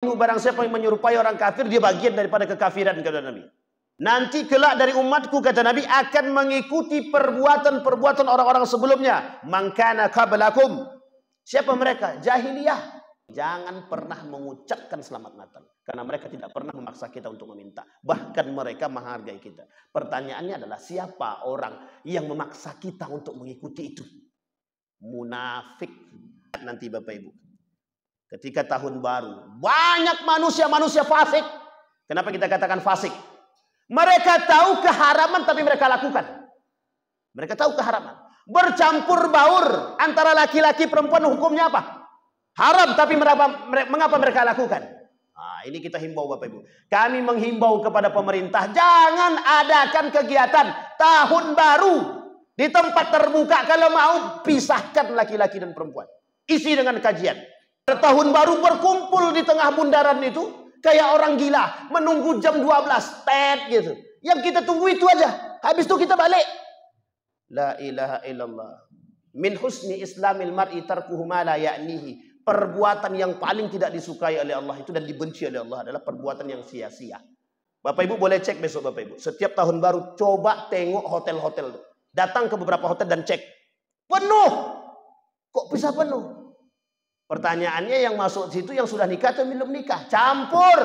yusybihu, barang siapa yang menyerupai orang kafir, dia bagian daripada kekafiran, kata Nabi. Nanti kelak dari umatku, kata Nabi, akan mengikuti perbuatan-perbuatan orang-orang sebelumnya. Man kana qablakum. Siapa mereka? Jahiliyah. Jangan pernah mengucapkan selamat Natal. Karena mereka tidak pernah memaksa kita untuk meminta. Bahkan mereka menghargai kita. Pertanyaannya adalah, siapa orang yang memaksa kita untuk mengikuti itu? Munafik. Nanti Bapak Ibu, ketika tahun baru, banyak manusia-manusia fasik. Kenapa kita katakan fasik? Mereka tahu keharaman tapi mereka lakukan. Mereka tahu keharaman. Bercampur baur antara laki-laki perempuan, hukumnya apa? Haram, tapi mengapa mereka lakukan? Nah, ini kita himbau Bapak Ibu. Kami menghimbau kepada pemerintah, jangan adakan kegiatan tahun baru di tempat terbuka. Kalau mau, pisahkan laki-laki dan perempuan. Isi dengan kajian. Tahun baru berkumpul di tengah bundaran itu kayak orang gila, menunggu jam 12, tet gitu. Yang kita tunggu itu aja. Habis itu kita balik. La ilaha illallah. Min husni islamil mar'i tarkuhu ma la ya'nihi. Perbuatan yang paling tidak disukai oleh Allah itu dan dibenci oleh Allah adalah perbuatan yang sia-sia. Bapak Ibu boleh cek besok Bapak Ibu. Setiap tahun baru coba tengok hotel-hotel. Datang ke beberapa hotel dan cek. Penuh. Kok bisa penuh? Pertanyaannya, yang masuk situ yang sudah nikah atau belum nikah? Campur.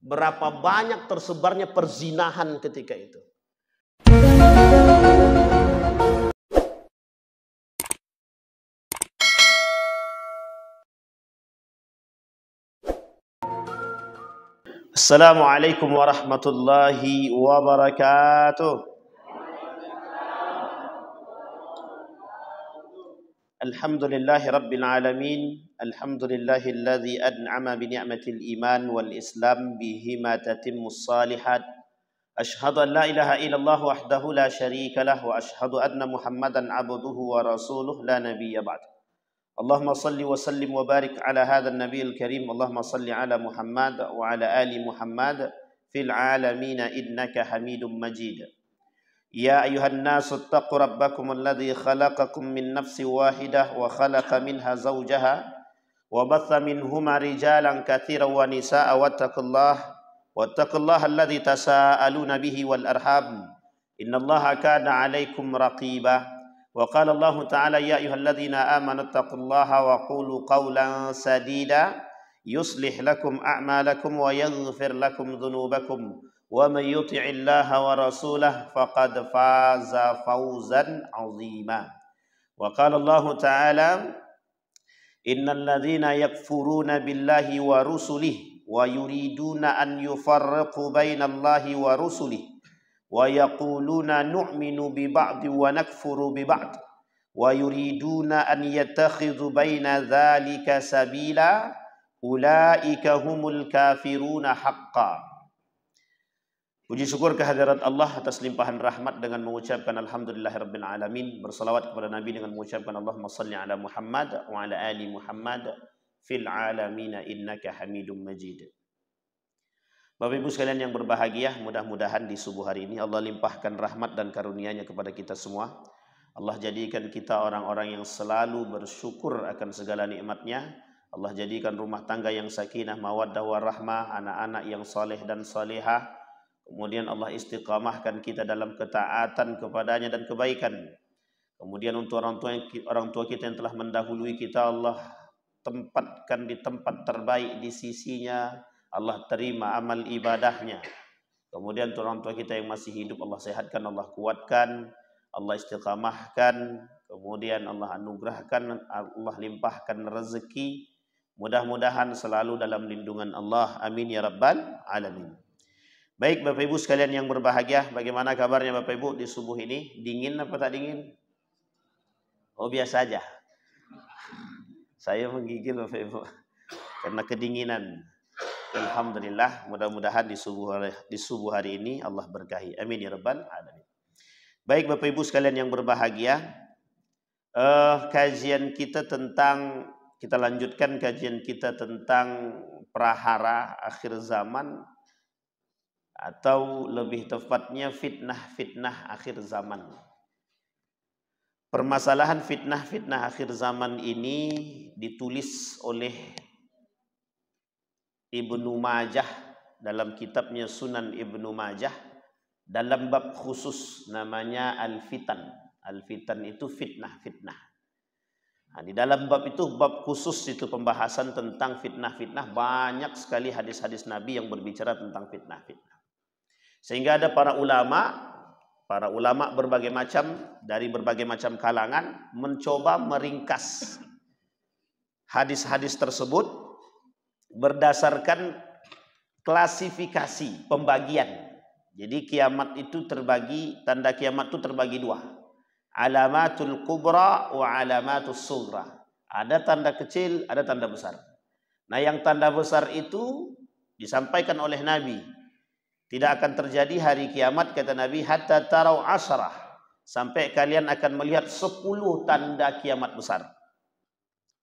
Berapa banyak tersebarnya perzinahan ketika itu. Assalamualaikum warahmatullahi wabarakatuh. Alhamdulillahi Rabbil Alamin. Alhamdulillahilladzi an'ama bi ni'matil iman wal islam bihima tatimmus salihat. Ashhadu an la ilaha illallah wahdahu la syarika lah wa ashhadu anna Muhammadan abduhu wa rasuluh la nabiyya ba'd. Allahumma salli wa sallim wa barik ala hadzal nabiyil karim. Allahumma salli ala Muhammad wa ala ali Muhammad fil alamin innaka Hamidum Majid. Ya ayuhan nasu attaqu rabbakum alladhi khalaqakum min nafsin wahidah wa khalaqa minha zawjaha wa batha minhuma rijalan katsiran wa nisaa'a wattaqullaha alladhi tasaaluna bihi wal arham innallaha kana 'alaikum raqiba. Wa qala Allah ta'ala ya ayyuhalladzina amanu taqullaha wa qulu qawlan sadida yuslih lakum a'malakum wa yaghfir lakum dhunubakum wa may yuti'illaha wa rasulahu faqad faza fawzan 'azima. Wa qala Allah ta'ala innal ladzina yakfuruna billahi wa rusulihi wa yuriduna an yufarriqu bainallahi wa rusulihi wa yaquluna nu'minu bi ba'di wa nakfuru bi ba'd wa yuriduna an yattakhidhu baina dzalika sabila ulaika humul kafiruna haqqan. Puji syukur kehadirat Allah atas limpahan rahmat dengan mengucapkan alhamdulillahirabbil alamin, bersalawat kepada Nabi dengan mengucapkan Allahumma shalli ala Muhammad wa ala ali Muhammad fil alamin innaka Hamidum Majid. Bapak Ibu sekalian yang berbahagia, mudah-mudahan di subuh hari ini Allah limpahkan rahmat dan karunia-Nya kepada kita semua. Allah jadikan kita orang-orang yang selalu bersyukur akan segala nikmat-Nya. Allah jadikan rumah tangga yang sakinah, mawaddah warahmah, anak-anak yang saleh dan salehah. Kemudian Allah istiqamahkan kita dalam ketaatan kepadanya dan kebaikan. Kemudian untuk orang tua kita yang telah mendahului kita, Allah tempatkan di tempat terbaik di sisinya. Allah terima amal ibadahnya. Kemudian untuk orang tua kita yang masih hidup, Allah sehatkan, Allah kuatkan, Allah istiqamahkan. Kemudian Allah anugerahkan, Allah limpahkan rezeki. Mudah-mudahan selalu dalam lindungan Allah. Amin ya rabbal alamin. Baik Bapak Ibu sekalian yang berbahagia, bagaimana kabarnya Bapak Ibu di subuh ini? Dingin apa tak dingin? Oh biasa aja. Saya menggigil Bapak Ibu karena kedinginan. Alhamdulillah, mudah-mudahan di subuh hari ini Allah berkahi. Amin ya rabbal alamin. Baik Bapak Ibu sekalian yang berbahagia, kita lanjutkan kajian kita tentang prahara akhir zaman, atau lebih tepatnya fitnah-fitnah akhir zaman. Permasalahan fitnah-fitnah akhir zaman ini ditulis oleh Ibnu Majah dalam kitabnya Sunan Ibnu Majah dalam bab khusus namanya Al-Fitan. Al-Fitan itu fitnah-fitnah. Nah, di dalam bab itu, bab khusus itu pembahasan tentang fitnah-fitnah. Banyak sekali hadis-hadis Nabi yang berbicara tentang fitnah-fitnah. Sehingga ada para ulama berbagai macam, dari berbagai macam kalangan, mencoba meringkas hadis-hadis tersebut berdasarkan klasifikasi pembagian. Jadi kiamat itu terbagi, tanda kiamat itu terbagi dua. Alamatul kubra wa alamatus sughra. Ada tanda kecil, ada tanda besar. Nah, yang tanda besar itu disampaikan oleh Nabi. Tidak akan terjadi hari kiamat, kata Nabi, hatta tarau asyrah. Sampai kalian akan melihat 10 tanda kiamat besar.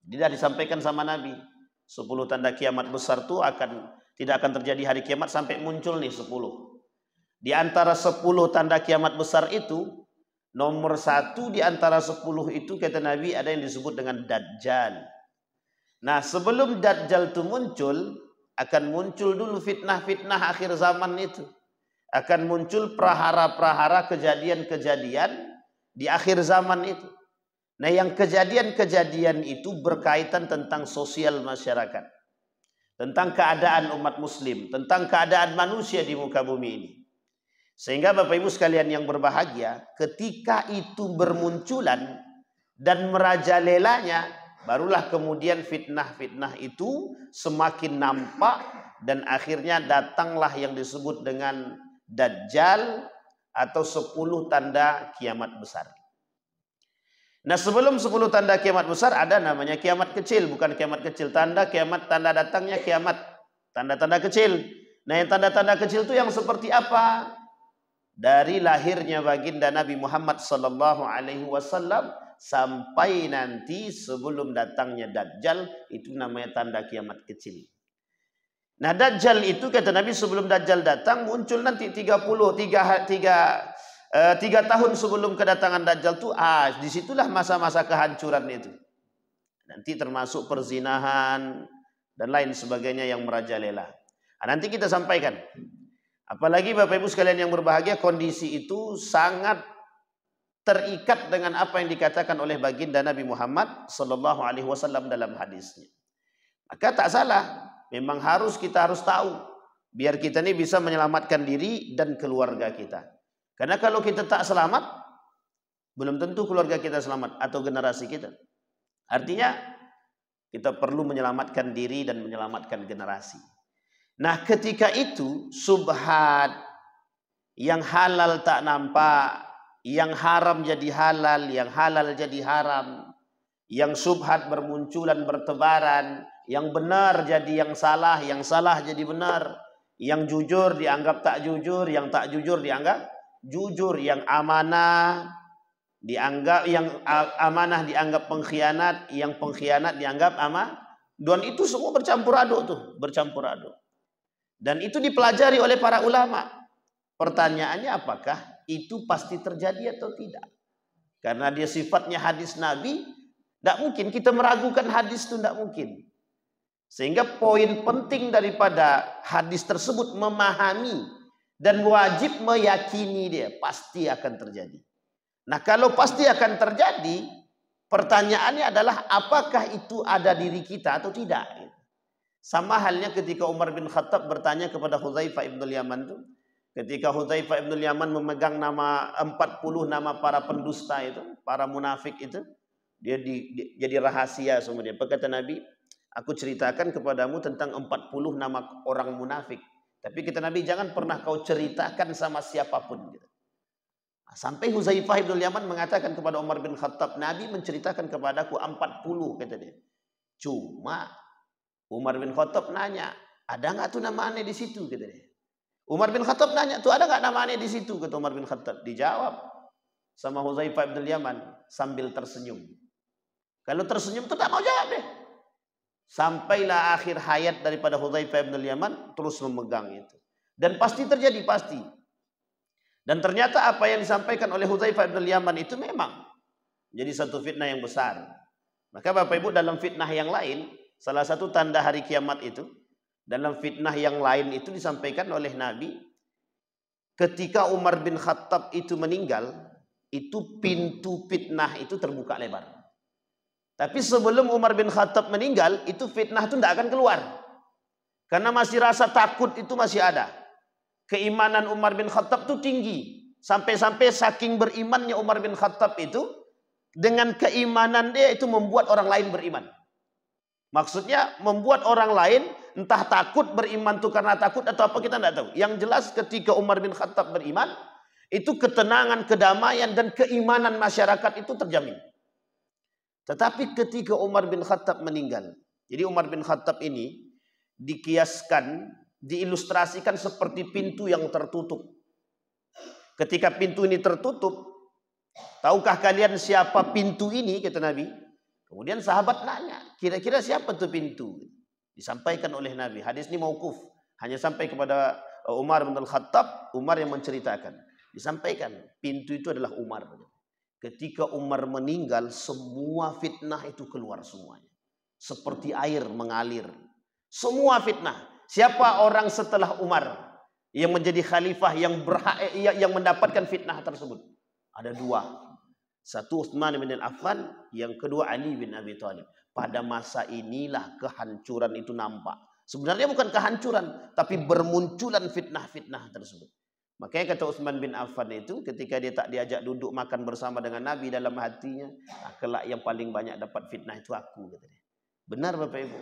Tidak disampaikan sama Nabi. 10 tanda kiamat besar itu tidak akan terjadi hari kiamat sampai muncul nih 10. Di antara 10 tanda kiamat besar itu, nomor 1 di antara 10 itu kata Nabi ada yang disebut dengan Dajjal. Nah, sebelum Dajjal itu muncul, akan muncul dulu fitnah-fitnah akhir zaman itu. Akan muncul prahara-prahara kejadian-kejadian di akhir zaman itu. Nah, yang kejadian-kejadian itu berkaitan tentang sosial masyarakat. Tentang keadaan umat muslim. Tentang keadaan manusia di muka bumi ini. Sehingga Bapak Ibu sekalian yang berbahagia, ketika itu bermunculan dan merajalelanya, barulah kemudian fitnah-fitnah itu semakin nampak dan akhirnya datanglah yang disebut dengan Dajjal atau 10 tanda kiamat besar. Nah, sebelum 10 tanda kiamat besar ada namanya kiamat kecil, bukan kiamat kecil. Tanda kiamat, tanda datangnya kiamat. Tanda-tanda kecil. Nah, yang tanda-tanda kecil itu yang seperti apa? Dari lahirnya baginda Nabi Muhammad sallallahu alaihi wasallam sampai nanti sebelum datangnya Dajjal, itu namanya tanda kiamat kecil. Nah, Dajjal itu kata Nabi sebelum Dajjal datang muncul nanti 3 tahun sebelum kedatangan Dajjal itu, disitulah masa-masa kehancuran itu. Nanti termasuk perzinahan dan lain sebagainya yang merajalela. Nanti kita sampaikan. Apalagi Bapak Ibu sekalian yang berbahagia, kondisi itu sangat terikat dengan apa yang dikatakan oleh baginda Nabi Muhammad sallallahu alaihi wasallam dalam hadisnya. Maka tak salah, memang kita harus tahu biar kita ini bisa menyelamatkan diri dan keluarga kita. Karena kalau kita tak selamat, belum tentu keluarga kita selamat atau generasi kita. Artinya kita perlu menyelamatkan diri dan menyelamatkan generasi. Nah, ketika itu subhat, yang halal tak nampak, yang haram jadi halal, yang halal jadi haram, yang subhat bermunculan bertebaran, yang benar jadi yang salah jadi benar, yang jujur dianggap tak jujur, yang tak jujur dianggap jujur, yang amanah dianggap pengkhianat, yang pengkhianat dianggap amanah. Dan itu semua bercampur aduk tuh, bercampur aduk. Dan itu dipelajari oleh para ulama. Pertanyaannya apakah itu pasti terjadi atau tidak? Karena dia sifatnya hadis Nabi, tidak mungkin kita meragukan hadis itu, tidak mungkin. Sehingga poin penting daripada hadis tersebut memahami dan wajib meyakini dia pasti akan terjadi. Nah, kalau pasti akan terjadi, pertanyaannya adalah apakah itu ada diri kita atau tidak? Sama halnya ketika Umar bin Khattab bertanya kepada Hudzaifah ibn Yaman itu, ketika Hudzaifah ibn Yaman memegang 40 nama para pendusta itu, para munafik itu, dia jadi rahasia semua dia. Kata Nabi, aku ceritakan kepadamu tentang 40 nama orang munafik. Tapi kata Nabi, jangan pernah kau ceritakan sama siapapun. Sampai Hudzaifah ibn Yaman mengatakan kepada Umar bin Khattab, Nabi menceritakan kepadaku 40, kata dia. Cuma Umar bin Khattab nanya, ada nggak tuh nama aneh di situ? Kata dia. Umar bin Khattab nanya, tuh ada nggak nama aneh di situ? Kata Umar bin Khattab. Dijawab sama Hudzaifah bin Yaman sambil tersenyum. Kalau tersenyum tuh tak mau jawab deh. Sampailah akhir hayat daripada Hudzaifah bin Yaman terus memegang itu. Dan pasti terjadi, pasti. Dan ternyata apa yang disampaikan oleh Hudzaifah bin Yaman itu memang jadi satu fitnah yang besar. Maka Bapak Ibu, dalam fitnah yang lain, salah satu tanda hari kiamat itu Dalam fitnah yang lain itu disampaikan oleh Nabi, ketika Umar bin Khattab itu meninggal, itu pintu fitnah itu terbuka lebar. Tapi sebelum Umar bin Khattab meninggal, itu fitnah itu tidak akan keluar. Karena masih rasa takut itu masih ada. Keimanan Umar bin Khattab itu tinggi. Sampai-sampai saking berimannya Umar bin Khattab itu, dengan keimanan dia itu membuat orang lain beriman. Maksudnya membuat orang lain entah takut beriman itu karena takut atau apa kita tidak tahu. Yang jelas ketika Umar bin Khattab beriman, itu ketenangan, kedamaian dan keimanan masyarakat itu terjamin. Tetapi ketika Umar bin Khattab meninggal, jadi Umar bin Khattab ini dikiaskan, diilustrasikan seperti pintu yang tertutup. Ketika pintu ini tertutup, tahukah kalian siapa pintu ini, kata Nabi? Kemudian sahabat nanya, kira-kira siapa tuh pintu? Disampaikan oleh Nabi. Hadis ini mauquf, hanya sampai kepada Umar bin Khattab, Umar yang menceritakan. Disampaikan, pintu itu adalah Umar. Ketika Umar meninggal, semua fitnah itu keluar semuanya. Seperti air mengalir. Semua fitnah. Siapa orang setelah Umar yang menjadi khalifah yang berhak, yang mendapatkan fitnah tersebut? Ada dua. Satu Utsman bin Affan, yang kedua Ali bin Abi Thalib. Pada masa inilah kehancuran itu nampak. Sebenarnya bukan kehancuran, tapi bermunculan fitnah-fitnah tersebut. Makanya kata Utsman bin Affan itu, ketika dia tak diajak duduk makan bersama dengan Nabi, dalam hatinya, kelak yang paling banyak dapat fitnah itu aku, kata dia. Benar Bapak Ibu.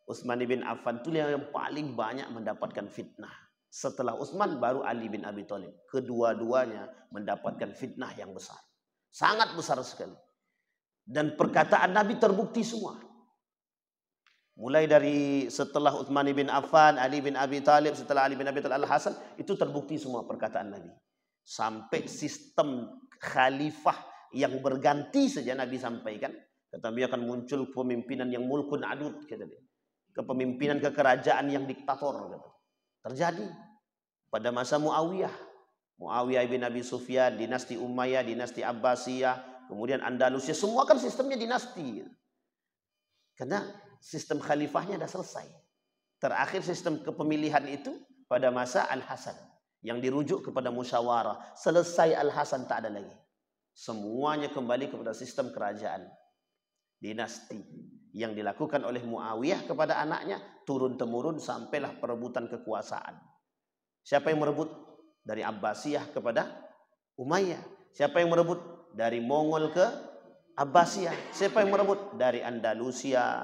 Utsman bin Affan itu yang paling banyak mendapatkan fitnah. Setelah Utsman baru Ali bin Abi Thalib. Kedua-duanya mendapatkan fitnah yang besar. Sangat besar sekali. Dan perkataan Nabi terbukti semua. Mulai dari setelah Utsman bin Affan, Ali bin Abi Thalib, setelah Ali bin Abi Thalib Al-Hasan, itu terbukti semua perkataan Nabi. Sampai sistem khalifah yang berganti saja Nabi sampaikan. Kata Nabi akan muncul pemimpinan yang mulkun adud, kata dia. Kepemimpinan kekerajaan yang diktator, kata. Terjadi pada masa Muawiyah. Muawiyah bin Abi Sufyan, dinasti Umayyah, dinasti Abbasiyah, kemudian Andalusia, semua kan sistemnya dinasti. Karena sistem khalifahnya sudah selesai. Terakhir sistem kepemilihan itu pada masa Al-Hasan, yang dirujuk kepada musyawarah. Selesai Al-Hasan tak ada lagi. Semuanya kembali kepada sistem kerajaan dinasti yang dilakukan oleh Muawiyah kepada anaknya, turun-temurun sampailah perebutan kekuasaan. Siapa yang merebut? Dari Abbasiyah kepada Umayyah. Siapa yang merebut? Dari Mongol ke Abbasiyah. Siapa yang merebut? Dari Andalusia,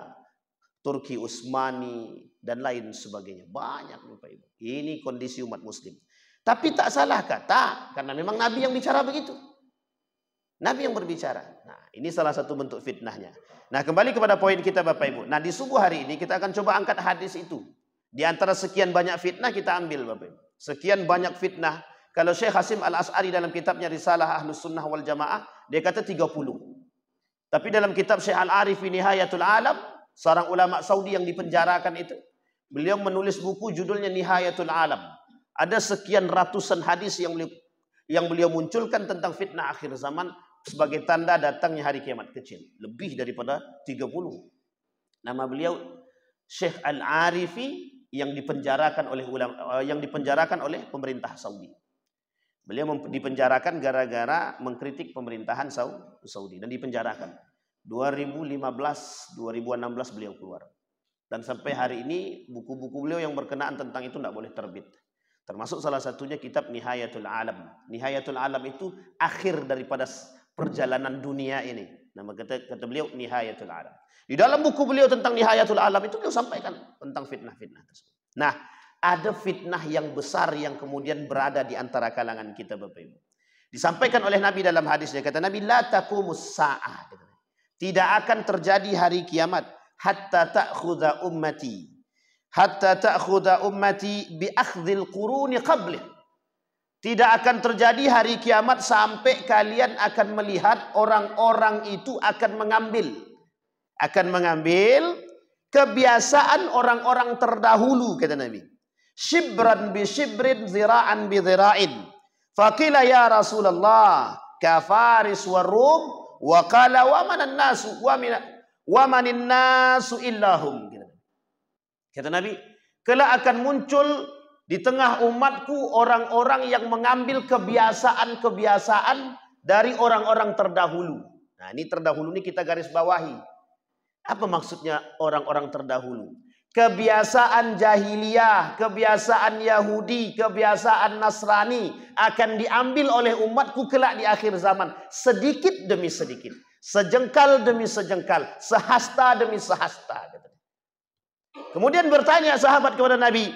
Turki Utsmani, dan lain sebagainya. Banyak Bapak Ibu. Ini kondisi umat muslim. Tapi tak salah kata, karena memang Nabi yang bicara begitu. Nabi yang berbicara. Nah, ini salah satu bentuk fitnahnya. Nah, kembali kepada poin kita Bapak Ibu. Nah, di subuh hari ini kita akan coba angkat hadis itu. Di antara sekian banyak fitnah kita ambil Bapak Ibu. Sekian banyak fitnah. Kalau Syekh Hasim Al-As'ari dalam kitabnya Risalah Ahlus Sunnah wal Jamaah, dia kata 30. Tapi dalam kitab Syekh Al-Arif Nihayatul Alam, seorang ulama Saudi yang dipenjarakan itu, beliau menulis buku judulnya Nihayatul Alam. Ada sekian ratusan hadis yang beliau munculkan tentang fitnah akhir zaman sebagai tanda datangnya hari kiamat kecil. Lebih daripada 30. Nama beliau Syekh Al-Arifi, yang dipenjarakan oleh pemerintah Saudi. Beliau dipenjarakan gara-gara mengkritik pemerintahan Saudi dan dipenjarakan. 2015, 2016 beliau keluar. Dan sampai hari ini buku-buku beliau yang berkenaan tentang itu tidak boleh terbit. Termasuk salah satunya kitab Nihayatul Alam. Nihayatul Alam itu akhir daripada perjalanan dunia ini. Nama kata beliau Nihayatul Alam. Di dalam buku beliau tentang Nihayatul Alam itu beliau sampaikan tentang fitnah-fitnah tersebut. Nah, ada fitnah yang besar yang kemudian berada di antara kalangan kita Bapak Ibu. Disampaikan oleh Nabi dalam hadisnya, kata Nabi, la taqumus sa'ah. Tidak akan terjadi hari kiamat hatta ta'khudha ummati bi akhdhil quruni qablih. Tidak akan terjadi hari kiamat sampai kalian akan melihat orang-orang itu akan mengambil kebiasaan orang-orang terdahulu, kata Nabi. Shibran bi shibrin, zira'an bi zira'in. Faqila ya Rasulullah, kafaris wa rum, wa qala wa manan nasu wa manin nasu illahum. Kata Nabi, Kelak akan muncul di tengah umatku orang-orang yang mengambil kebiasaan-kebiasaan dari orang-orang terdahulu. Nah, ini terdahulu ini kita garis bawahi. Apa maksudnya orang-orang terdahulu? Kebiasaan jahiliyah, kebiasaan Yahudi, kebiasaan Nasrani akan diambil oleh umatku kelak di akhir zaman. Sedikit demi sedikit. Sejengkal demi sejengkal. Sehasta demi sehasta. Kemudian bertanya sahabat kepada Nabi,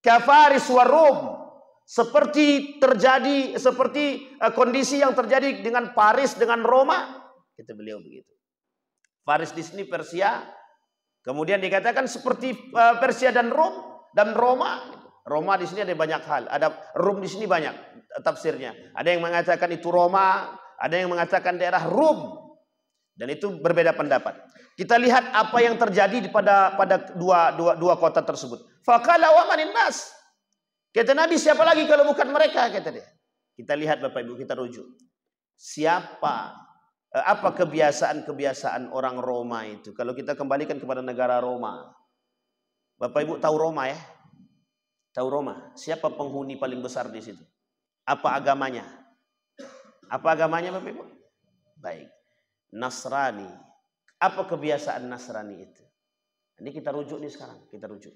kafaris warum, seperti kondisi yang terjadi dengan Paris dengan Roma, kata beliau begitu. Paris di sini Persia, kemudian dikatakan seperti Persia dan Roma. Roma di sini ada banyak hal, ada Rum di sini banyak tafsirnya. Ada yang mengatakan itu Roma, ada yang mengatakan daerah Rum, dan itu berbeda pendapat. Kita lihat apa yang terjadi pada dua kota tersebut. Faqala wa manin nas. Kata Nabi, siapa lagi kalau bukan mereka, kata dia. Kita lihat Bapak Ibu, kita rujuk. Apa kebiasaan-kebiasaan orang Roma itu? Kalau kita kembalikan kepada negara Roma. Bapak Ibu tahu Roma ya? Tahu Roma? Siapa penghuni paling besar di situ? Apa agamanya? Apa agamanya Bapak Ibu? Baik. Nasrani. Apa kebiasaan Nasrani itu? Ini kita rujuk nih sekarang, kita rujuk.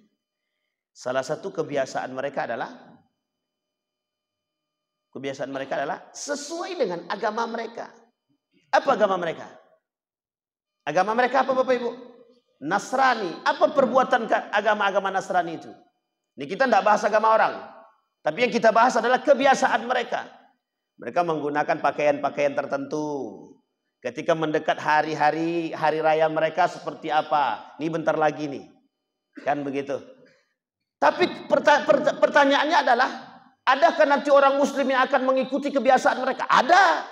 Salah satu kebiasaan mereka adalah sesuai dengan agama mereka. Apa agama mereka? Agama mereka apa Bapak Ibu? Nasrani. Apa perbuatan agama-agama Nasrani itu? Ini kita tidak bahas agama orang. Tapi yang kita bahas adalah kebiasaan mereka. Mereka menggunakan pakaian-pakaian tertentu. Ketika mendekat hari raya mereka seperti apa? Ini bentar lagi nih. Kan begitu. Tapi pertanyaannya adalah, adakah nanti orang muslim yang akan mengikuti kebiasaan mereka? Ada.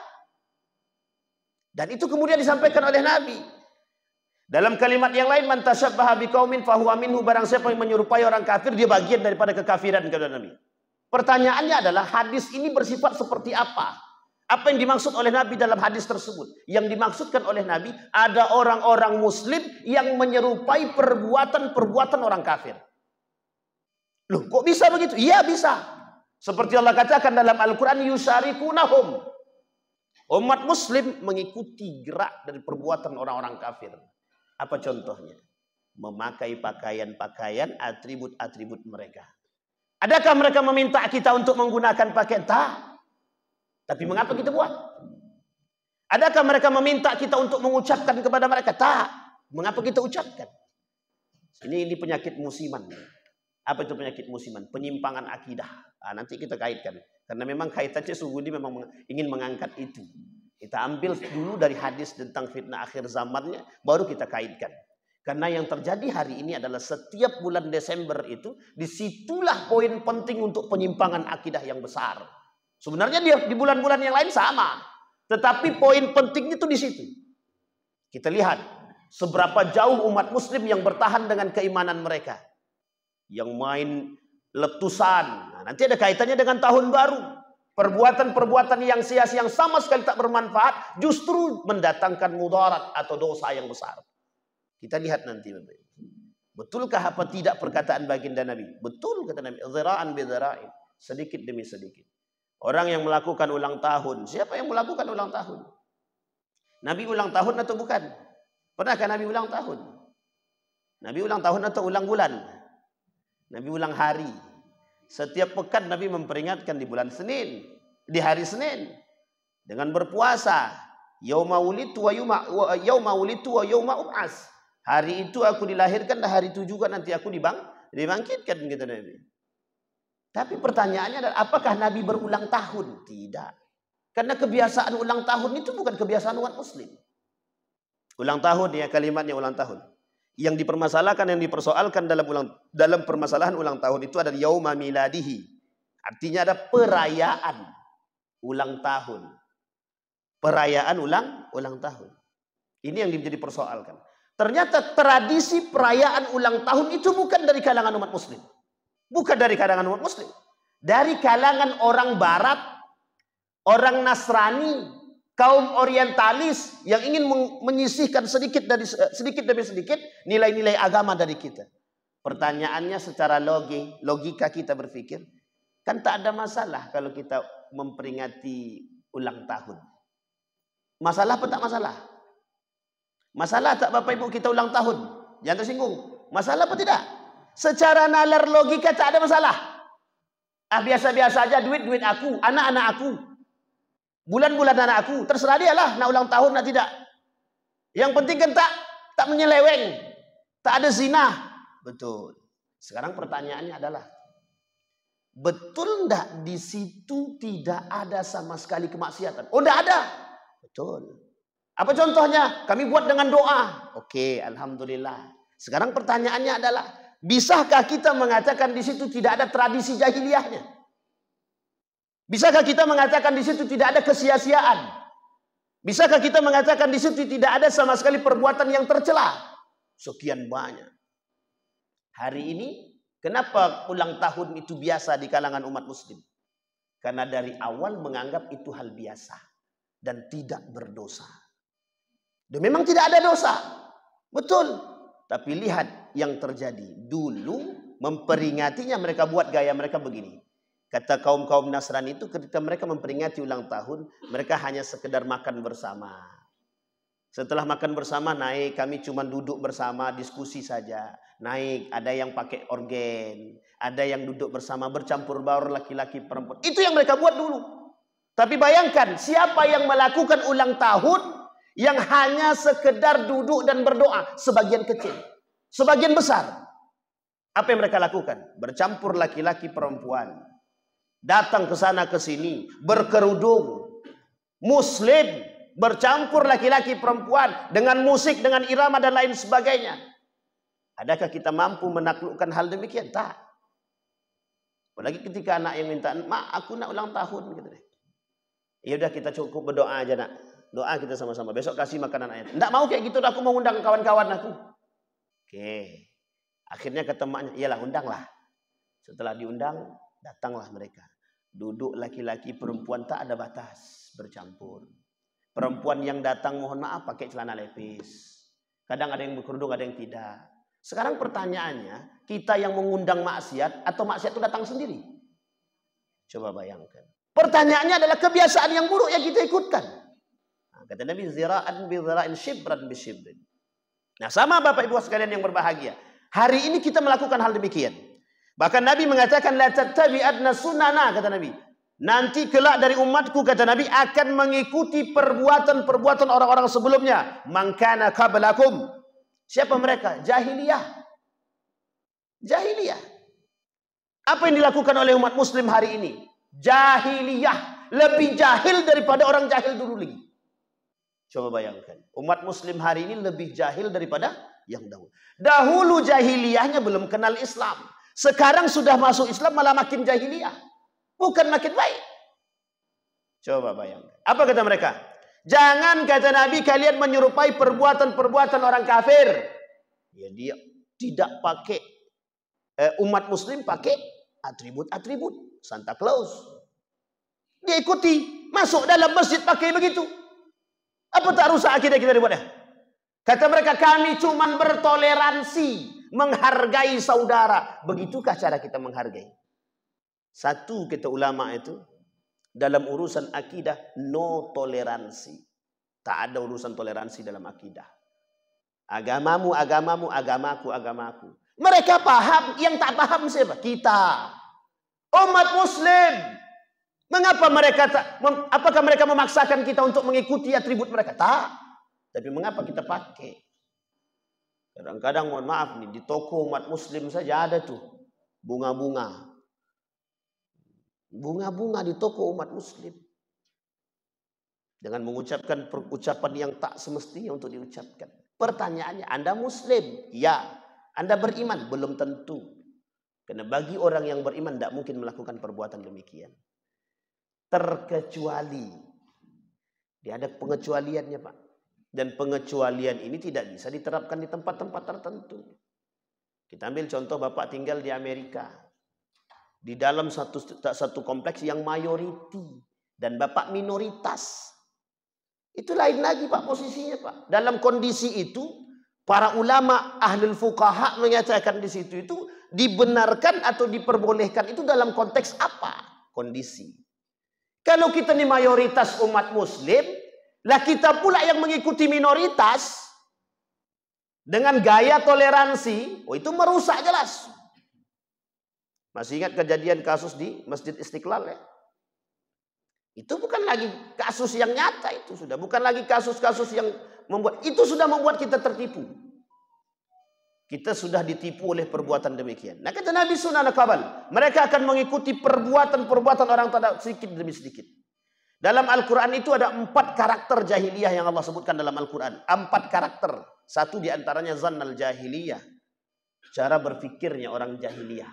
Dan itu kemudian disampaikan oleh Nabi. Dalam kalimat yang lain, man tasyabbaha biqaumin fahuwa minhu, barang siapa yang menyerupai orang kafir, dia bagian daripada kekafiran, kata Nabi. Pertanyaannya adalah, hadis ini bersifat seperti apa? Apa yang dimaksud oleh Nabi dalam hadis tersebut? Yang dimaksudkan oleh Nabi, ada orang-orang muslim yang menyerupai perbuatan-perbuatan orang kafir. Loh, kok bisa begitu? Iya bisa. Seperti Allah katakan dalam Al-Quran, yusarikunahum. Umat muslim mengikuti gerak dari perbuatan orang-orang kafir. Apa contohnya? Memakai pakaian-pakaian, atribut-atribut mereka. Adakah mereka meminta kita untuk menggunakan pakaian? Tak. Tapi mengapa kita buat? Adakah mereka meminta kita untuk mengucapkan kepada mereka? Tak. Mengapa kita ucapkan? Ini penyakit musiman. Apa itu penyakit musiman? Penyimpangan akidah. Nanti kita kaitkan. Karena memang kaitannya Suhudi memang ingin mengangkat itu. Kita ambil dulu dari hadis tentang fitnah akhir zamannya, baru kita kaitkan. Karena yang terjadi hari ini adalah setiap bulan Desember itu, disitulah poin penting untuk penyimpangan akidah yang besar. Sebenarnya di bulan-bulan yang lain sama. Tetapi poin pentingnya itu di situ. Kita lihat seberapa jauh umat muslim yang bertahan dengan keimanan mereka. Yang main letusan. Nah, nanti ada kaitannya dengan tahun baru. Perbuatan-perbuatan yang sia-sia yang sama sekali tak bermanfaat justru mendatangkan mudarat atau dosa yang besar. Kita lihat nanti. Betulkah apa tidak perkataan baginda Nabi? Betul kata Nabi. Zira'an bidzira'in. Sedikit demi sedikit. Orang yang melakukan ulang tahun. Siapa yang melakukan ulang tahun? Nabi ulang tahun atau bukan? Pernahkah Nabi ulang tahun? Nabi ulang tahun atau ulang bulan? Nabi ulang hari. Setiap pekan Nabi memperingatkan di bulan Senin. Di hari Senin. Dengan berpuasa. Yauma wulitu wa yauma ub'as. Hari itu aku dilahirkan dan hari itu juga nanti aku dibangkitkan. Gitu Nabi. Tapi pertanyaannya adalah, apakah Nabi berulang tahun? Tidak. Karena kebiasaan ulang tahun itu bukan kebiasaan umat muslim. Ulang tahun ya, kalimatnya ulang tahun. Yang dipermasalahkan, yang dipersoalkan dalam permasalahan ulang tahun itu adalah yauma miladihi. Artinya ada perayaan ulang tahun. Perayaan ulang tahun. Ini yang menjadi persoalkan. Ternyata tradisi perayaan ulang tahun itu bukan dari kalangan umat muslim. Bukan dari kalangan umat muslim. Dari kalangan orang barat, orang Nasrani, kaum orientalis yang ingin menyisihkan sedikit demi sedikit nilai-nilai agama dari kita. Pertanyaannya secara logika kita berpikir, kan tak ada masalah kalau kita memperingati ulang tahun. Masalah apa tak masalah? Masalah tak Bapak Ibu kita ulang tahun? Jangan tersinggung. Masalah apa tidak? Secara nalar logika tak ada masalah. Biasa-biasa aja, duit aku, anak-anak aku, bulan-bulan anak aku, terserah dia lah nak ulang tahun nak tidak. Yang penting kan tak menyeleweng, tak ada zina. Betul. Sekarang pertanyaannya adalah, betul enggak di situ tidak ada sama sekali kemaksiatan? Oh, enggak ada. Betul. Apa contohnya? Kami buat dengan doa. Oke, alhamdulillah. Sekarang pertanyaannya adalah, bisakah kita mengatakan di situ tidak ada tradisi jahiliyahnya? Bisakah kita mengatakan di situ tidak ada kesia-siaan? Bisakah kita mengatakan di situ tidak ada sama sekali perbuatan yang tercela? Sekian banyak. Hari ini, kenapa ulang tahun itu biasa di kalangan umat muslim? Karena dari awal menganggap itu hal biasa dan tidak berdosa. Dan memang tidak ada dosa. Betul. Tapi lihat yang terjadi. Dulu memperingatinya mereka buat gaya mereka begini. Kata kaum-kaum Nasrani itu ketika mereka memperingati ulang tahun, mereka hanya sekedar makan bersama. Setelah makan bersama naik, kami cuma duduk bersama, diskusi saja. Naik, ada yang pakai organ, ada yang duduk bersama, bercampur baur laki-laki perempuan. Itu yang mereka buat dulu. Tapi bayangkan, siapa yang melakukan ulang tahun yang hanya sekedar duduk dan berdoa? Sebagian kecil. Sebagian besar. Apa yang mereka lakukan? Bercampur laki-laki perempuan. Datang ke sana ke sini. Berkerudung. Muslim. Bercampur laki-laki perempuan. Dengan musik, dengan irama dan lain sebagainya. Adakah kita mampu menaklukkan hal demikian? Tak. Apalagi ketika anak yang minta, mak aku nak ulang tahun. Gitu. Ya udah kita cukup berdoa aja nak. Doa kita sama-sama. Besok kasih makanan ayat. Tidak mau kayak gitu. Aku mau undang kawan-kawan aku. Oke. Akhirnya kata maknya, iyalah undanglah. Setelah diundang, datanglah mereka. Duduk laki-laki perempuan tak ada batas. Bercampur. Perempuan yang datang mohon maaf pakai celana lepis. Kadang ada yang berkerudung, ada yang tidak. Sekarang pertanyaannya, kita yang mengundang maksiat atau maksiat itu datang sendiri? Coba bayangkan. Pertanyaannya adalah kebiasaan yang buruk yang kita ikutkan. Kata Nabi, zira'an bi zira'in, shibran bi shibrin. Nah, sama Bapak Ibu sekalian yang berbahagia. Hari ini kita melakukan hal demikian. Bahkan Nabi mengatakan, la tattabi'adna sunana, kata Nabi. Nanti kelak dari umatku, kata Nabi, akan mengikuti perbuatan-perbuatan orang-orang sebelumnya. Man kana qablakum. Siapa mereka? Jahiliyah. Jahiliyah. Apa yang dilakukan oleh umat muslim hari ini? Jahiliyah. Lebih jahil daripada orang jahil dulu lagi. Coba bayangkan. Umat muslim hari ini lebih jahil daripada yang dahulu. Dahulu jahiliyahnya belum kenal Islam. Sekarang sudah masuk Islam malah makin jahiliyah. Bukan makin baik. Coba bayangkan. Apa kata mereka? Jangan, kata Nabi, kalian menyerupai perbuatan-perbuatan orang kafir. Ya, dia tidak pakai. Umat muslim pakai atribut-atribut. Santa Claus. Dia ikuti. Masuk dalam masjid pakai begitu. Apa tak rusak akidah kita dibuatnya? Kata mereka, kami cuma bertoleransi, menghargai saudara. Begitukah cara kita menghargai? Satu, kata ulama itu, dalam urusan akidah, no toleransi. Tak ada urusan toleransi dalam akidah. Agamamu, agamamu, agamaku, agamaku. Mereka paham, yang tak paham siapa? Kita. Umat muslim. Mengapa mereka apakah mereka memaksakan kita untuk mengikuti atribut mereka? Tak. Tapi mengapa kita pakai? Kadang-kadang mohon maaf nih, di toko umat muslim saja ada tuh bunga-bunga. Bunga-bunga di toko umat muslim. Dengan mengucapkan ucapan yang tak semestinya untuk diucapkan. Pertanyaannya, Anda muslim? Ya. Anda beriman? Belum tentu. Karena bagi orang yang beriman tidak mungkin melakukan perbuatan demikian. Terkecuali. Dia ada pengecualiannya, Pak. Dan pengecualian ini tidak bisa diterapkan di tempat-tempat tertentu. Kita ambil contoh Bapak tinggal di Amerika. Di dalam satu kompleks yang mayoriti. Dan Bapak minoritas. Itu lain lagi Pak posisinya Pak. Dalam kondisi itu, Para ulama ahlul fuqaha menyatakan di situ itu dibenarkan atau diperbolehkan itu dalam konteks apa? Kondisi. Kalau kita ini mayoritas umat muslim, lah kita pula yang mengikuti minoritas dengan gaya toleransi, oh itu merusak jelas. Masih ingat kejadian kasus di Masjid Istiqlal ya? Itu bukan lagi kasus yang nyata, itu sudah bukan lagi kasus-kasus yang membuat, itu sudah membuat kita tertipu. Kita sudah ditipu oleh perbuatan demikian. Nah kata Nabi Sunan Kabal, mereka akan mengikuti perbuatan-perbuatan orang tada sedikit demi sedikit. Dalam Al-Quran itu ada 4 karakter jahiliyah yang Allah sebutkan dalam Al-Quran. 4 karakter. Satu diantaranya zannal jahiliyah. Cara berfikirnya orang jahiliyah.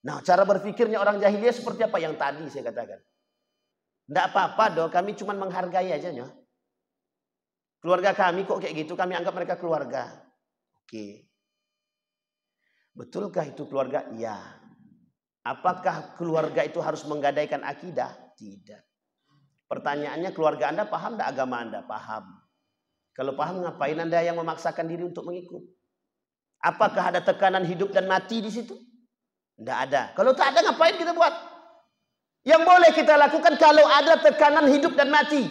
Nah cara berfikirnya orang jahiliyah seperti apa yang tadi saya katakan. Tidak apa-apa dong, kami cuma menghargai aja. Ya. Keluarga kami kok kayak gitu, kami anggap mereka keluarga. Oke. Betulkah itu keluarga? Ya. Apakah keluarga itu harus menggadaikan akidah? Tidak. Pertanyaannya, keluarga Anda paham tidak agama Anda? Paham. Kalau paham, ngapain Anda yang memaksakan diri untuk mengikut? Apakah ada tekanan hidup dan mati di situ? Tidak ada. Kalau tak ada, ngapain kita buat? Yang boleh kita lakukan kalau ada tekanan hidup dan mati.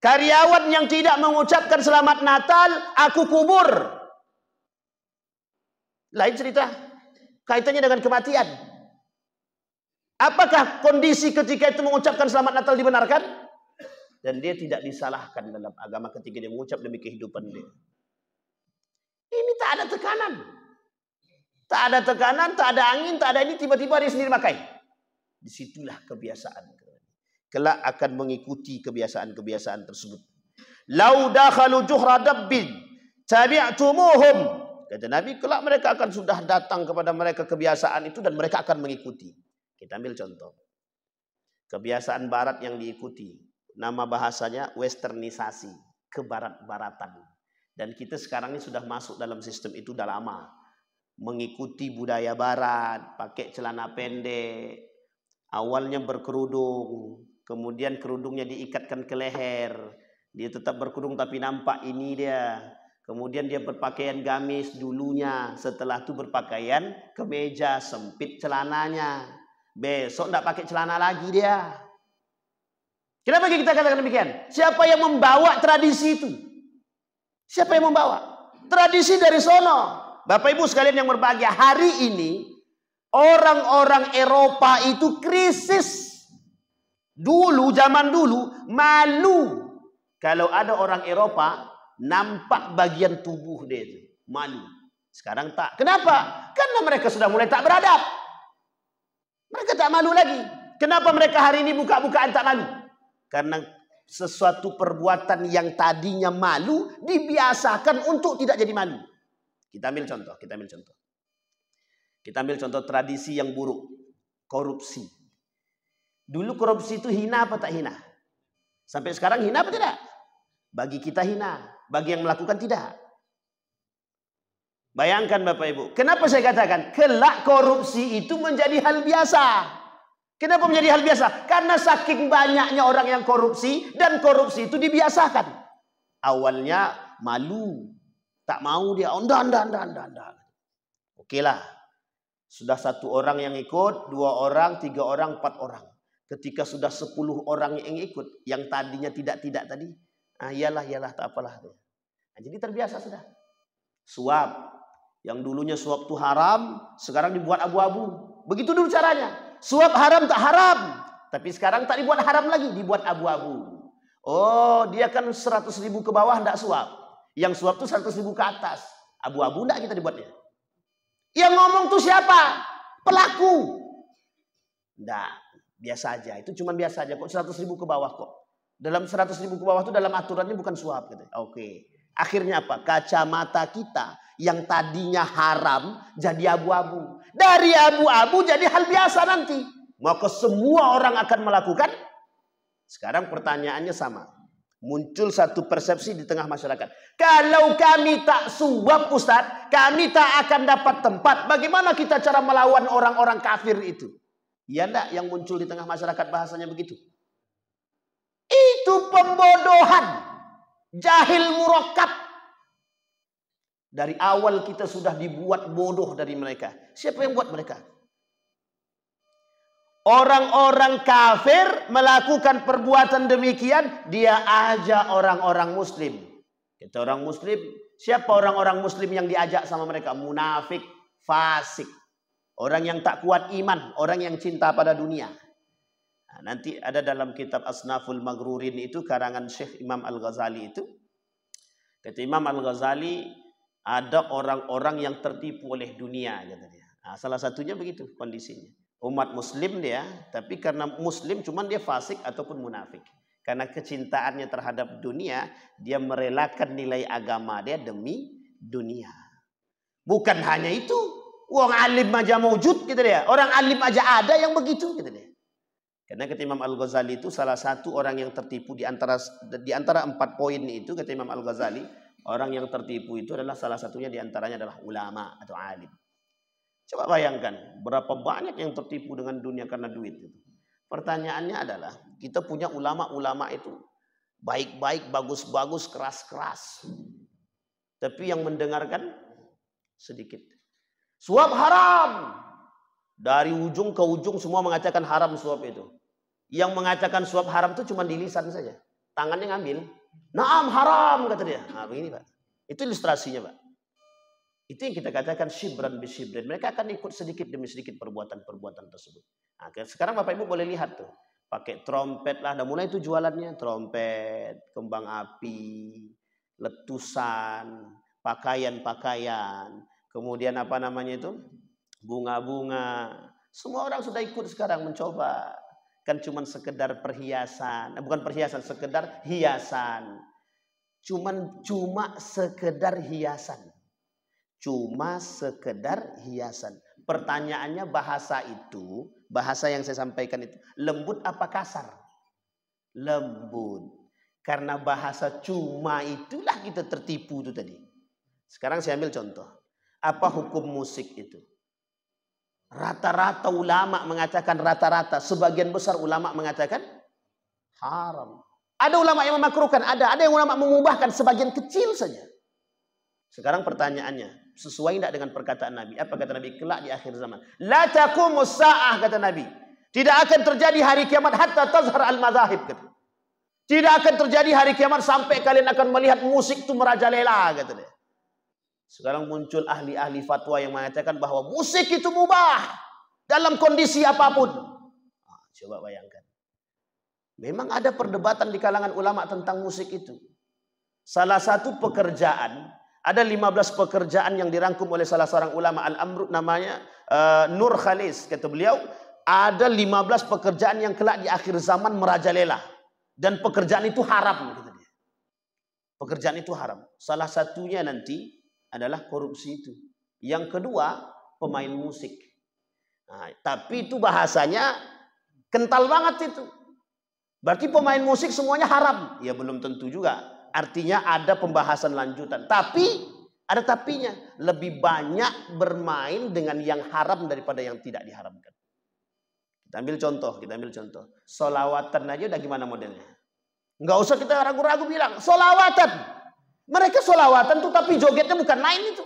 Karyawan yang tidak mengucapkan selamat Natal, aku kubur. Lain cerita. Kaitannya dengan kematian. Apakah kondisi ketika itu mengucapkan selamat Natal dibenarkan? Dan dia tidak disalahkan dalam agama ketika dia mengucap demi kehidupan dia. Ini tak ada tekanan. Tak ada tekanan, tak ada angin, tak ada ini, tiba-tiba dia sendiri pakai. Disitulah kebiasaan. Kelak akan mengikuti kebiasaan-kebiasaan tersebut. Lau dakhalu juhra dabbin tabi'tumuhum. Kata Nabi, kelak mereka akan sudah datang kepada mereka kebiasaan itu dan mereka akan mengikuti. Kita ambil contoh. Kebiasaan barat yang diikuti. Nama bahasanya westernisasi. Kebarat-baratan. Dan kita sekarang ini sudah masuk dalam sistem itu sudah lama. Mengikuti budaya barat. Pakai celana pendek. Awalnya berkerudung. Kemudian kerudungnya diikatkan ke leher. Dia tetap berkerudung tapi nampak ini dia. Kemudian dia berpakaian gamis dulunya. Setelah itu berpakaian kemeja, sempit celananya. Besok tidak pakai celana lagi dia. Kenapa kita katakan demikian? Siapa yang membawa tradisi itu? Siapa yang membawa? Tradisi dari sono. Bapak Ibu sekalian yang berbahagia, hari ini orang-orang Eropa itu krisis. Dulu, zaman dulu, malu. Kalau ada orang Eropa, nampak bagian tubuh dia itu. Malu. Sekarang tak. Kenapa? Karena mereka sudah mulai tak beradab. Mereka tak malu lagi. Kenapa mereka hari ini buka-bukaan tak malu? Karena sesuatu perbuatan yang tadinya malu dibiasakan untuk tidak jadi malu. Kita ambil contoh. Kita ambil contoh tradisi yang buruk. Korupsi. Dulu korupsi itu hina apa tak hina? Sampai sekarang hina apa tidak? Bagi kita hina. Bagi yang melakukan tidak. Bayangkan Bapak Ibu. Kenapa saya katakan? Kelak korupsi itu menjadi hal biasa. Kenapa menjadi hal biasa? Karena saking banyaknya orang yang korupsi. Dan korupsi itu dibiasakan. Awalnya malu. Tak mau dia. Anda. Oke lah. Sudah 1 orang yang ikut. 2 orang, 3 orang, 4 orang. Ketika sudah 10 orang yang ikut. Yang tadinya tidak tadi. Iyalah, tak apalah. Nah, jadi terbiasa sudah. Suap. Yang dulunya suap itu haram, sekarang dibuat abu-abu. Begitu dulu caranya. Suap haram tak haram. Tapi sekarang tak dibuat haram lagi, dibuat abu-abu. Oh, dia kan 100.000 ke bawah tidak suap. Yang suap itu 100.000 ke atas. Abu-abu tidak kita dibuatnya. Yang ngomong tuh siapa? Pelaku. Tidak, biasa aja. Itu cuma biasa aja kok, 100.000 ke bawah kok. Dalam 100.000 ke bawah itu dalam aturannya bukan suap. Oke. Akhirnya apa? Kacamata kita yang tadinya haram jadi abu-abu. Dari abu-abu jadi hal biasa nanti. Maka semua orang akan melakukan. Sekarang pertanyaannya sama. Muncul satu persepsi di tengah masyarakat. Kalau kami tak suap Ustaz, kami tak akan dapat tempat. Bagaimana kita cara melawan orang-orang kafir itu? Ya enggak yang muncul di tengah masyarakat bahasanya begitu? Itu pembodohan. Jahil murakkab. Dari awal kita sudah dibuat bodoh dari mereka. Siapa yang buat mereka? Orang-orang kafir melakukan perbuatan demikian, dia ajak orang-orang muslim. Kita orang muslim, siapa orang-orang muslim yang diajak sama mereka? Munafik, fasik. Orang yang tak kuat iman, orang yang cinta pada dunia. Nah, nanti ada dalam kitab Asnaful Maghrurin itu, karangan Syekh Imam Al-Ghazali itu. Kata Imam Al-Ghazali, ada orang-orang yang tertipu oleh dunia. Katanya. Nah, salah satunya begitu kondisinya. Umat muslim dia, tapi karena muslim cuman dia fasik ataupun munafik. Karena kecintaannya terhadap dunia, dia merelakan nilai agama dia demi dunia. Bukan hanya itu, wong alim aja mewujud gitu dia. Orang alim aja ada yang begitu gitu dia. Karena kata Imam Al-Ghazali itu salah satu orang yang tertipu di antara 4 poin itu, kata Imam Al-Ghazali, orang yang tertipu itu adalah salah satunya di antaranya adalah ulama atau alim. Coba bayangkan berapa banyak yang tertipu dengan dunia karena duit itu. Pertanyaannya adalah, kita punya ulama-ulama itu baik-baik, bagus-bagus, keras-keras. Tapi yang mendengarkan sedikit. Suap haram. Dari ujung ke ujung semua mengatakan haram suap itu. Yang mengatakan suap haram itu cuma di lisan saja. Tangannya ngambil. Naam haram kata dia. Nah, begini Pak. Itu ilustrasinya Pak. Itu yang kita katakan shibran bisyibran. Mereka akan ikut sedikit demi sedikit perbuatan-perbuatan tersebut. Nah, sekarang Bapak Ibu boleh lihat tuh. Pakai trompet lah. Udah mulai itu jualannya. Trompet, kembang api, letusan, pakaian-pakaian. Kemudian apa namanya itu? Bunga-bunga. Semua orang sudah ikut sekarang mencoba. Kan cuma sekedar perhiasan. Bukan perhiasan, sekedar hiasan. Cuma sekedar hiasan. Cuma sekedar hiasan. Pertanyaannya bahasa itu, bahasa yang saya sampaikan itu, lembut apa kasar? Lembut. Karena bahasa cuma itulah kita tertipu itu tadi. Sekarang saya ambil contoh. Apa hukum musik itu? Rata-rata ulama mengatakan rata-rata. Sebagian besar ulama mengatakan haram. Ada ulama yang memakruhkan, ada yang ulama mengubahkan sebagian kecil saja. Sekarang pertanyaannya, sesuai tidak dengan perkataan Nabi? Apa kata Nabi? Kelak di akhir zaman. La taqumus sa'ah kata Nabi. Tidak akan terjadi hari kiamat hatta tazhar al-madzahib kata. Tidak akan terjadi hari kiamat sampai kalian akan melihat musik itu merajalela kata dia. Sekarang muncul ahli-ahli fatwa yang mengatakan bahwa musik itu mubah dalam kondisi apapun. Nah, coba bayangkan. Memang ada perdebatan di kalangan ulama tentang musik itu. Salah satu pekerjaan, ada 15 pekerjaan yang dirangkum oleh salah seorang ulama Al-Amru namanya Nur Khalis. Kata beliau, ada 15 pekerjaan yang kelak di akhir zaman merajalela. Dan pekerjaan itu haram. Kata dia. Pekerjaan itu haram. Salah satunya nanti adalah korupsi itu. Yang kedua, pemain musik. Nah, tapi itu bahasanya kental banget itu. Berarti pemain musik semuanya haram. Ya belum tentu juga. Artinya ada pembahasan lanjutan. Tapi, ada tapinya. Lebih banyak bermain dengan yang haram daripada yang tidak diharamkan. Kita ambil contoh. Solawatan aja udah gimana modelnya. Nggak usah kita ragu-ragu bilang. Solawatan. Mereka solawatan tuh tapi jogetnya bukan main itu.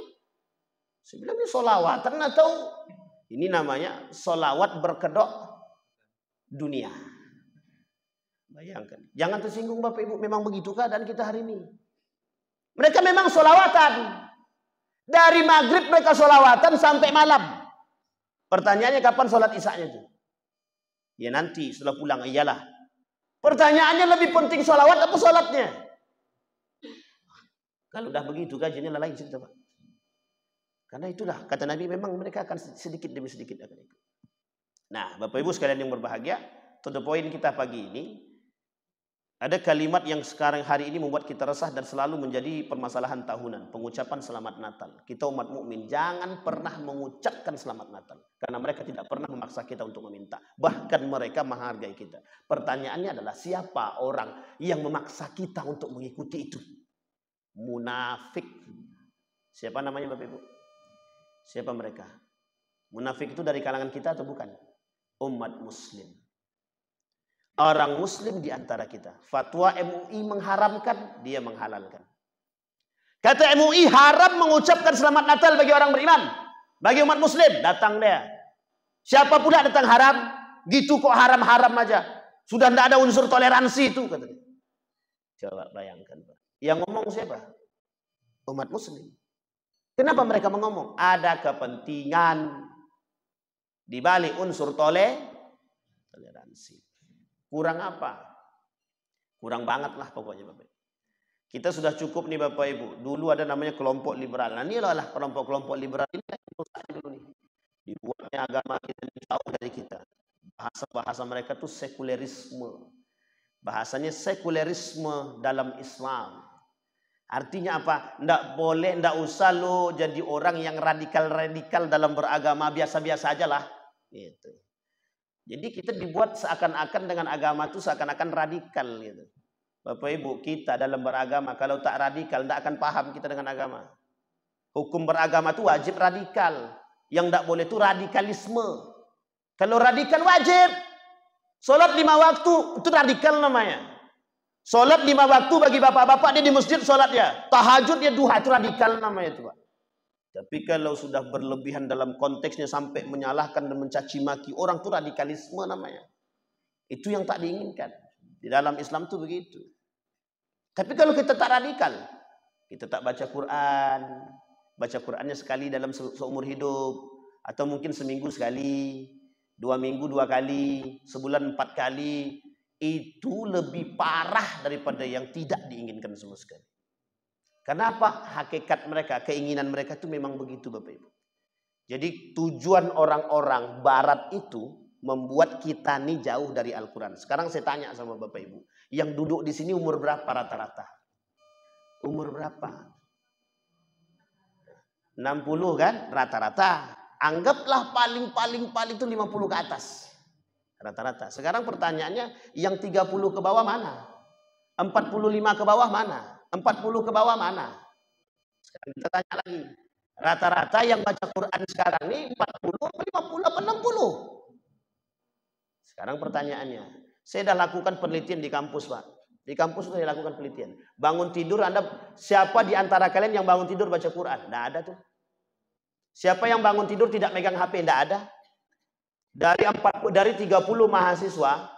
Saya bilang ini solawatan atau ini namanya solawat berkedok dunia. Bayangkan. Jangan tersinggung Bapak Ibu. Memang begitu keadaan kita hari ini. Mereka memang solawatan. Dari maghrib mereka solawatan sampai malam. Pertanyaannya kapan sholat isya-nya itu? Ya nanti setelah pulang. Iyalah. Pertanyaannya lebih penting solawat apa sholatnya? Kalau udah begitu gajinya lain cerita Pak. Karena itulah kata Nabi memang mereka akan sedikit demi sedikit akan ikut. Nah Bapak Ibu sekalian yang berbahagia, to the point kita pagi ini ada kalimat yang sekarang hari ini membuat kita resah dan selalu menjadi permasalahan tahunan, pengucapan selamat Natal. Kita umat mukmin jangan pernah mengucapkan selamat Natal karena mereka tidak pernah memaksa kita untuk meminta. Bahkan mereka menghargai kita. Pertanyaannya adalah siapa orang yang memaksa kita untuk mengikuti itu? Munafik. Siapa namanya Bapak Ibu? Siapa mereka? Munafik itu dari kalangan kita atau bukan? Umat muslim. Orang muslim di antara kita. Fatwa MUI mengharamkan, dia menghalalkan. Kata MUI haram mengucapkan selamat Natal bagi orang beriman. Bagi umat muslim, datang dia. Siapa pula datang haram? Gitu kok haram-haram aja. Sudah tidak ada unsur toleransi itu, kata dia. Coba bayangkan, Pak. Yang ngomong siapa? Umat muslim. Kenapa mereka mengomong? Ada kepentingan di balik unsur toleransi. Kurang apa? Kurang banget lah pokoknya, Bapak. Kita sudah cukup nih Bapak Ibu. Dulu ada namanya kelompok liberal. Nah, ini adalah kelompok-kelompok liberal ini dulu nih. Dibuatnya agama kita jauh dari kita. Bahasa-bahasa mereka tuh sekulerisme. Bahasanya sekulerisme dalam Islam. Artinya apa? Nggak boleh, nggak usah lo jadi orang yang radikal-radikal dalam beragama. Biasa-biasa aja lah. Gitu. Jadi kita dibuat seakan-akan dengan agama itu seakan-akan radikal gitu. Bapak Ibu, kita dalam beragama kalau tak radikal tidak akan paham kita dengan agama. Hukum beragama itu wajib radikal. Yang tidak boleh itu radikalisme. Kalau radikal wajib. Sholat 5 waktu itu radikal namanya. Sholat 5 waktu bagi bapak-bapak dia di masjid sholat ya. Tahajud dia duha itu radikal namanya itu Pak. Tapi kalau sudah berlebihan dalam konteksnya sampai menyalahkan dan mencaci maki orang itu radikalisme namanya. Itu yang tak diinginkan. Di dalam Islam itu begitu. Tapi kalau kita tak radikal, kita tak baca Quran, baca Qurannya sekali dalam seumur hidup, atau mungkin seminggu sekali, 2 minggu 2 kali, sebulan 4 kali, itu lebih parah daripada yang tidak diinginkan sama sekali. Kenapa? Hakikat mereka, keinginan mereka itu memang begitu Bapak Ibu. Jadi tujuan orang-orang Barat itu membuat kita nih jauh dari Al-Quran. Sekarang saya tanya sama Bapak Ibu. Yang duduk di sini umur berapa rata-rata? Umur berapa? 60 kan? Rata-rata. Anggaplah paling itu 50 ke atas. Rata-rata. Sekarang pertanyaannya, yang 30 ke bawah mana? 45 ke bawah mana? 40 ke bawah mana? Sekarang kita tanya lagi. Rata-rata yang baca Quran sekarang ini 40, 50, 60. Sekarang pertanyaannya, saya sudah lakukan penelitian di kampus Pak. Di kampus sudah dilakukan penelitian. Bangun tidur Anda, siapa di antara kalian yang bangun tidur baca Quran? Tidak ada tuh. Siapa yang bangun tidur tidak megang HP? Tidak ada. Dari 30 mahasiswa,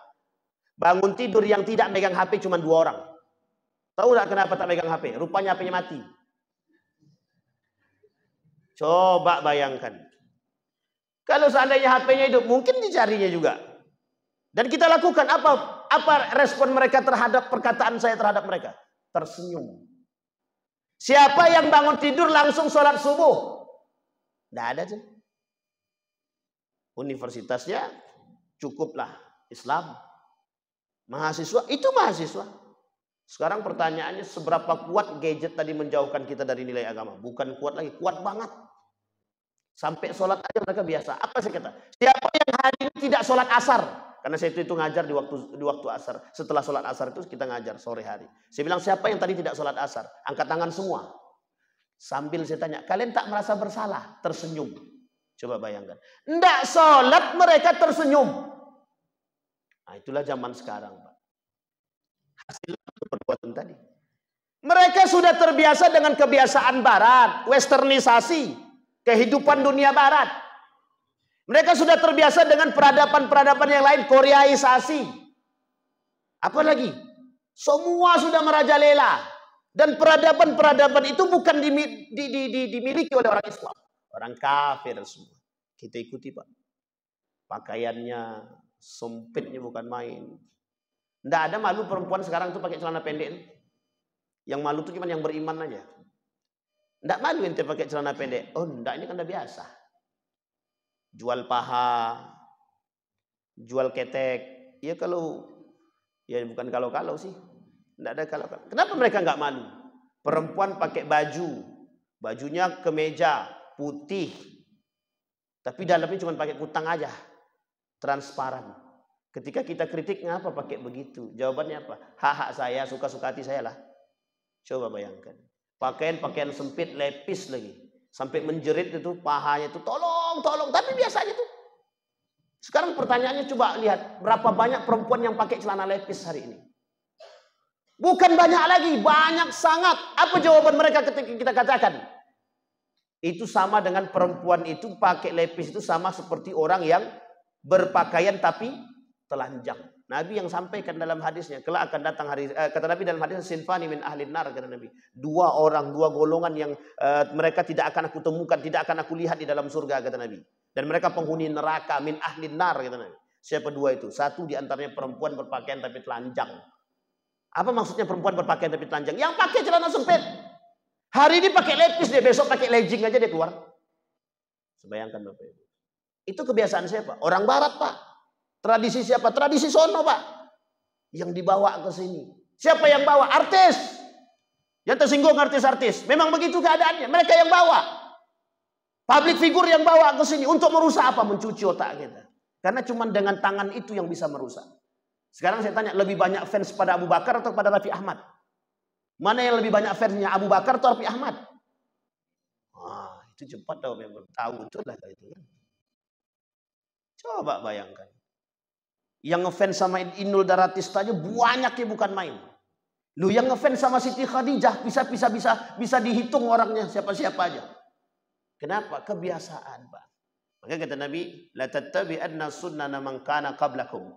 bangun tidur yang tidak megang HP cuma 2 orang. Tahu tidak kenapa tak megang HP? Rupanya HP-nya mati. Coba bayangkan. Kalau seandainya HP-nya hidup, mungkin dicarinya juga. Dan kita lakukan apa respon mereka terhadap perkataan saya terhadap mereka? Tersenyum. Siapa yang bangun tidur langsung sholat subuh? Tidak ada tuh. Universitasnya cukuplah Islam. Mahasiswa itu mahasiswa. Sekarang pertanyaannya seberapa kuat gadget tadi menjauhkan kita dari nilai agama? Bukan kuat lagi, kuat banget. Sampai sholat aja mereka biasa. Apa saya kata? Siapa yang hari ini tidak sholat asar? Karena saya itu ngajar di waktu asar. Setelah sholat asar itu kita ngajar sore hari. Saya bilang siapa yang tadi tidak sholat asar? Angkat tangan semua. Sambil saya tanya, kalian tak merasa bersalah? Tersenyum. Coba bayangkan. Tidak sholat mereka tersenyum. Nah itulah zaman sekarang Pak. Hasil perbuatan tadi. Mereka sudah terbiasa dengan kebiasaan barat. Westernisasi. Kehidupan dunia barat. Mereka sudah terbiasa dengan peradaban-peradaban yang lain. Koreaisasi. Apalagi? Semua sudah merajalela. Dan peradaban-peradaban itu bukan dimiliki oleh orang Islam. Orang kafir semua. Kita ikuti Pak. Pakaiannya sempitnya bukan main. Tidak ada malu perempuan sekarang tuh pakai celana pendek. Yang malu tuh cuma yang beriman aja. Tidak malu ente pakai celana pendek. Oh enggak, ini kan udah biasa. Jual paha, jual ketek. Ya kalau, ya bukan kalau-kalau sih. Tidak ada kalau-kalau. Kenapa mereka nggak malu? Perempuan pakai baju, bajunya kemeja putih, tapi dalamnya cuma pakai kutang aja, transparan. Ketika kita kritik, ngapa pakai begitu? Jawabannya apa? Hak-hak saya, suka-suka hati saya lah. Coba bayangkan. Pakaian sempit, lepis lagi. Sampai menjerit itu, pahanya itu, tolong. Tapi biasanya tuh. Sekarang pertanyaannya coba lihat. Berapa banyak perempuan yang pakai celana lepis hari ini? Bukan banyak lagi, banyak sangat. Apa jawaban mereka ketika kita katakan? Itu sama dengan perempuan itu pakai lepis itu sama seperti orang yang berpakaian tapi telanjang. Nabi yang sampaikan dalam hadisnya, kelak akan datang hari, kata Nabi dalam hadis, sinfani min ahlin nar, kata Nabi. Dua golongan yang mereka tidak akan aku temukan, tidak akan aku lihat di dalam surga, kata Nabi. Dan mereka penghuni neraka min ahlin nar, kata Nabi. Siapa dua itu? Satu diantaranya perempuan berpakaian tapi telanjang. Apa maksudnya perempuan berpakaian tapi telanjang? Yang pakai celana sempit. Hari ini pakai lepis, dia besok pakai legging aja dia keluar. Sebayangkan Bapak Ibu. Itu kebiasaan siapa? Orang barat, Pak. Tradisi siapa? Tradisi sono, Pak. Yang dibawa ke sini. Siapa yang bawa? Artis. Yang tersinggung artis-artis. Memang begitu keadaannya. Mereka yang bawa. Public figure yang bawa ke sini. Untuk merusak apa? Mencuci otak kita. Karena cuma dengan tangan itu yang bisa merusak. Sekarang saya tanya, lebih banyak fans pada Abu Bakar atau pada Raffi Ahmad? Mana yang lebih banyak fansnya, Abu Bakar atau Raffi Ahmad? Wah, itu cepat tahu memang. Tahu itu lah itu kan. Coba bayangkan. Yang ngefans sama Inul Daratista aja banyaknya bukan main. Lu yang ngefans sama Siti Khadijah bisa dihitung orangnya siapa-siapa aja. Kenapa? Kebiasaan, Pak. Maka kata Nabi, la tattabi'anna sunnana man kana qablakum.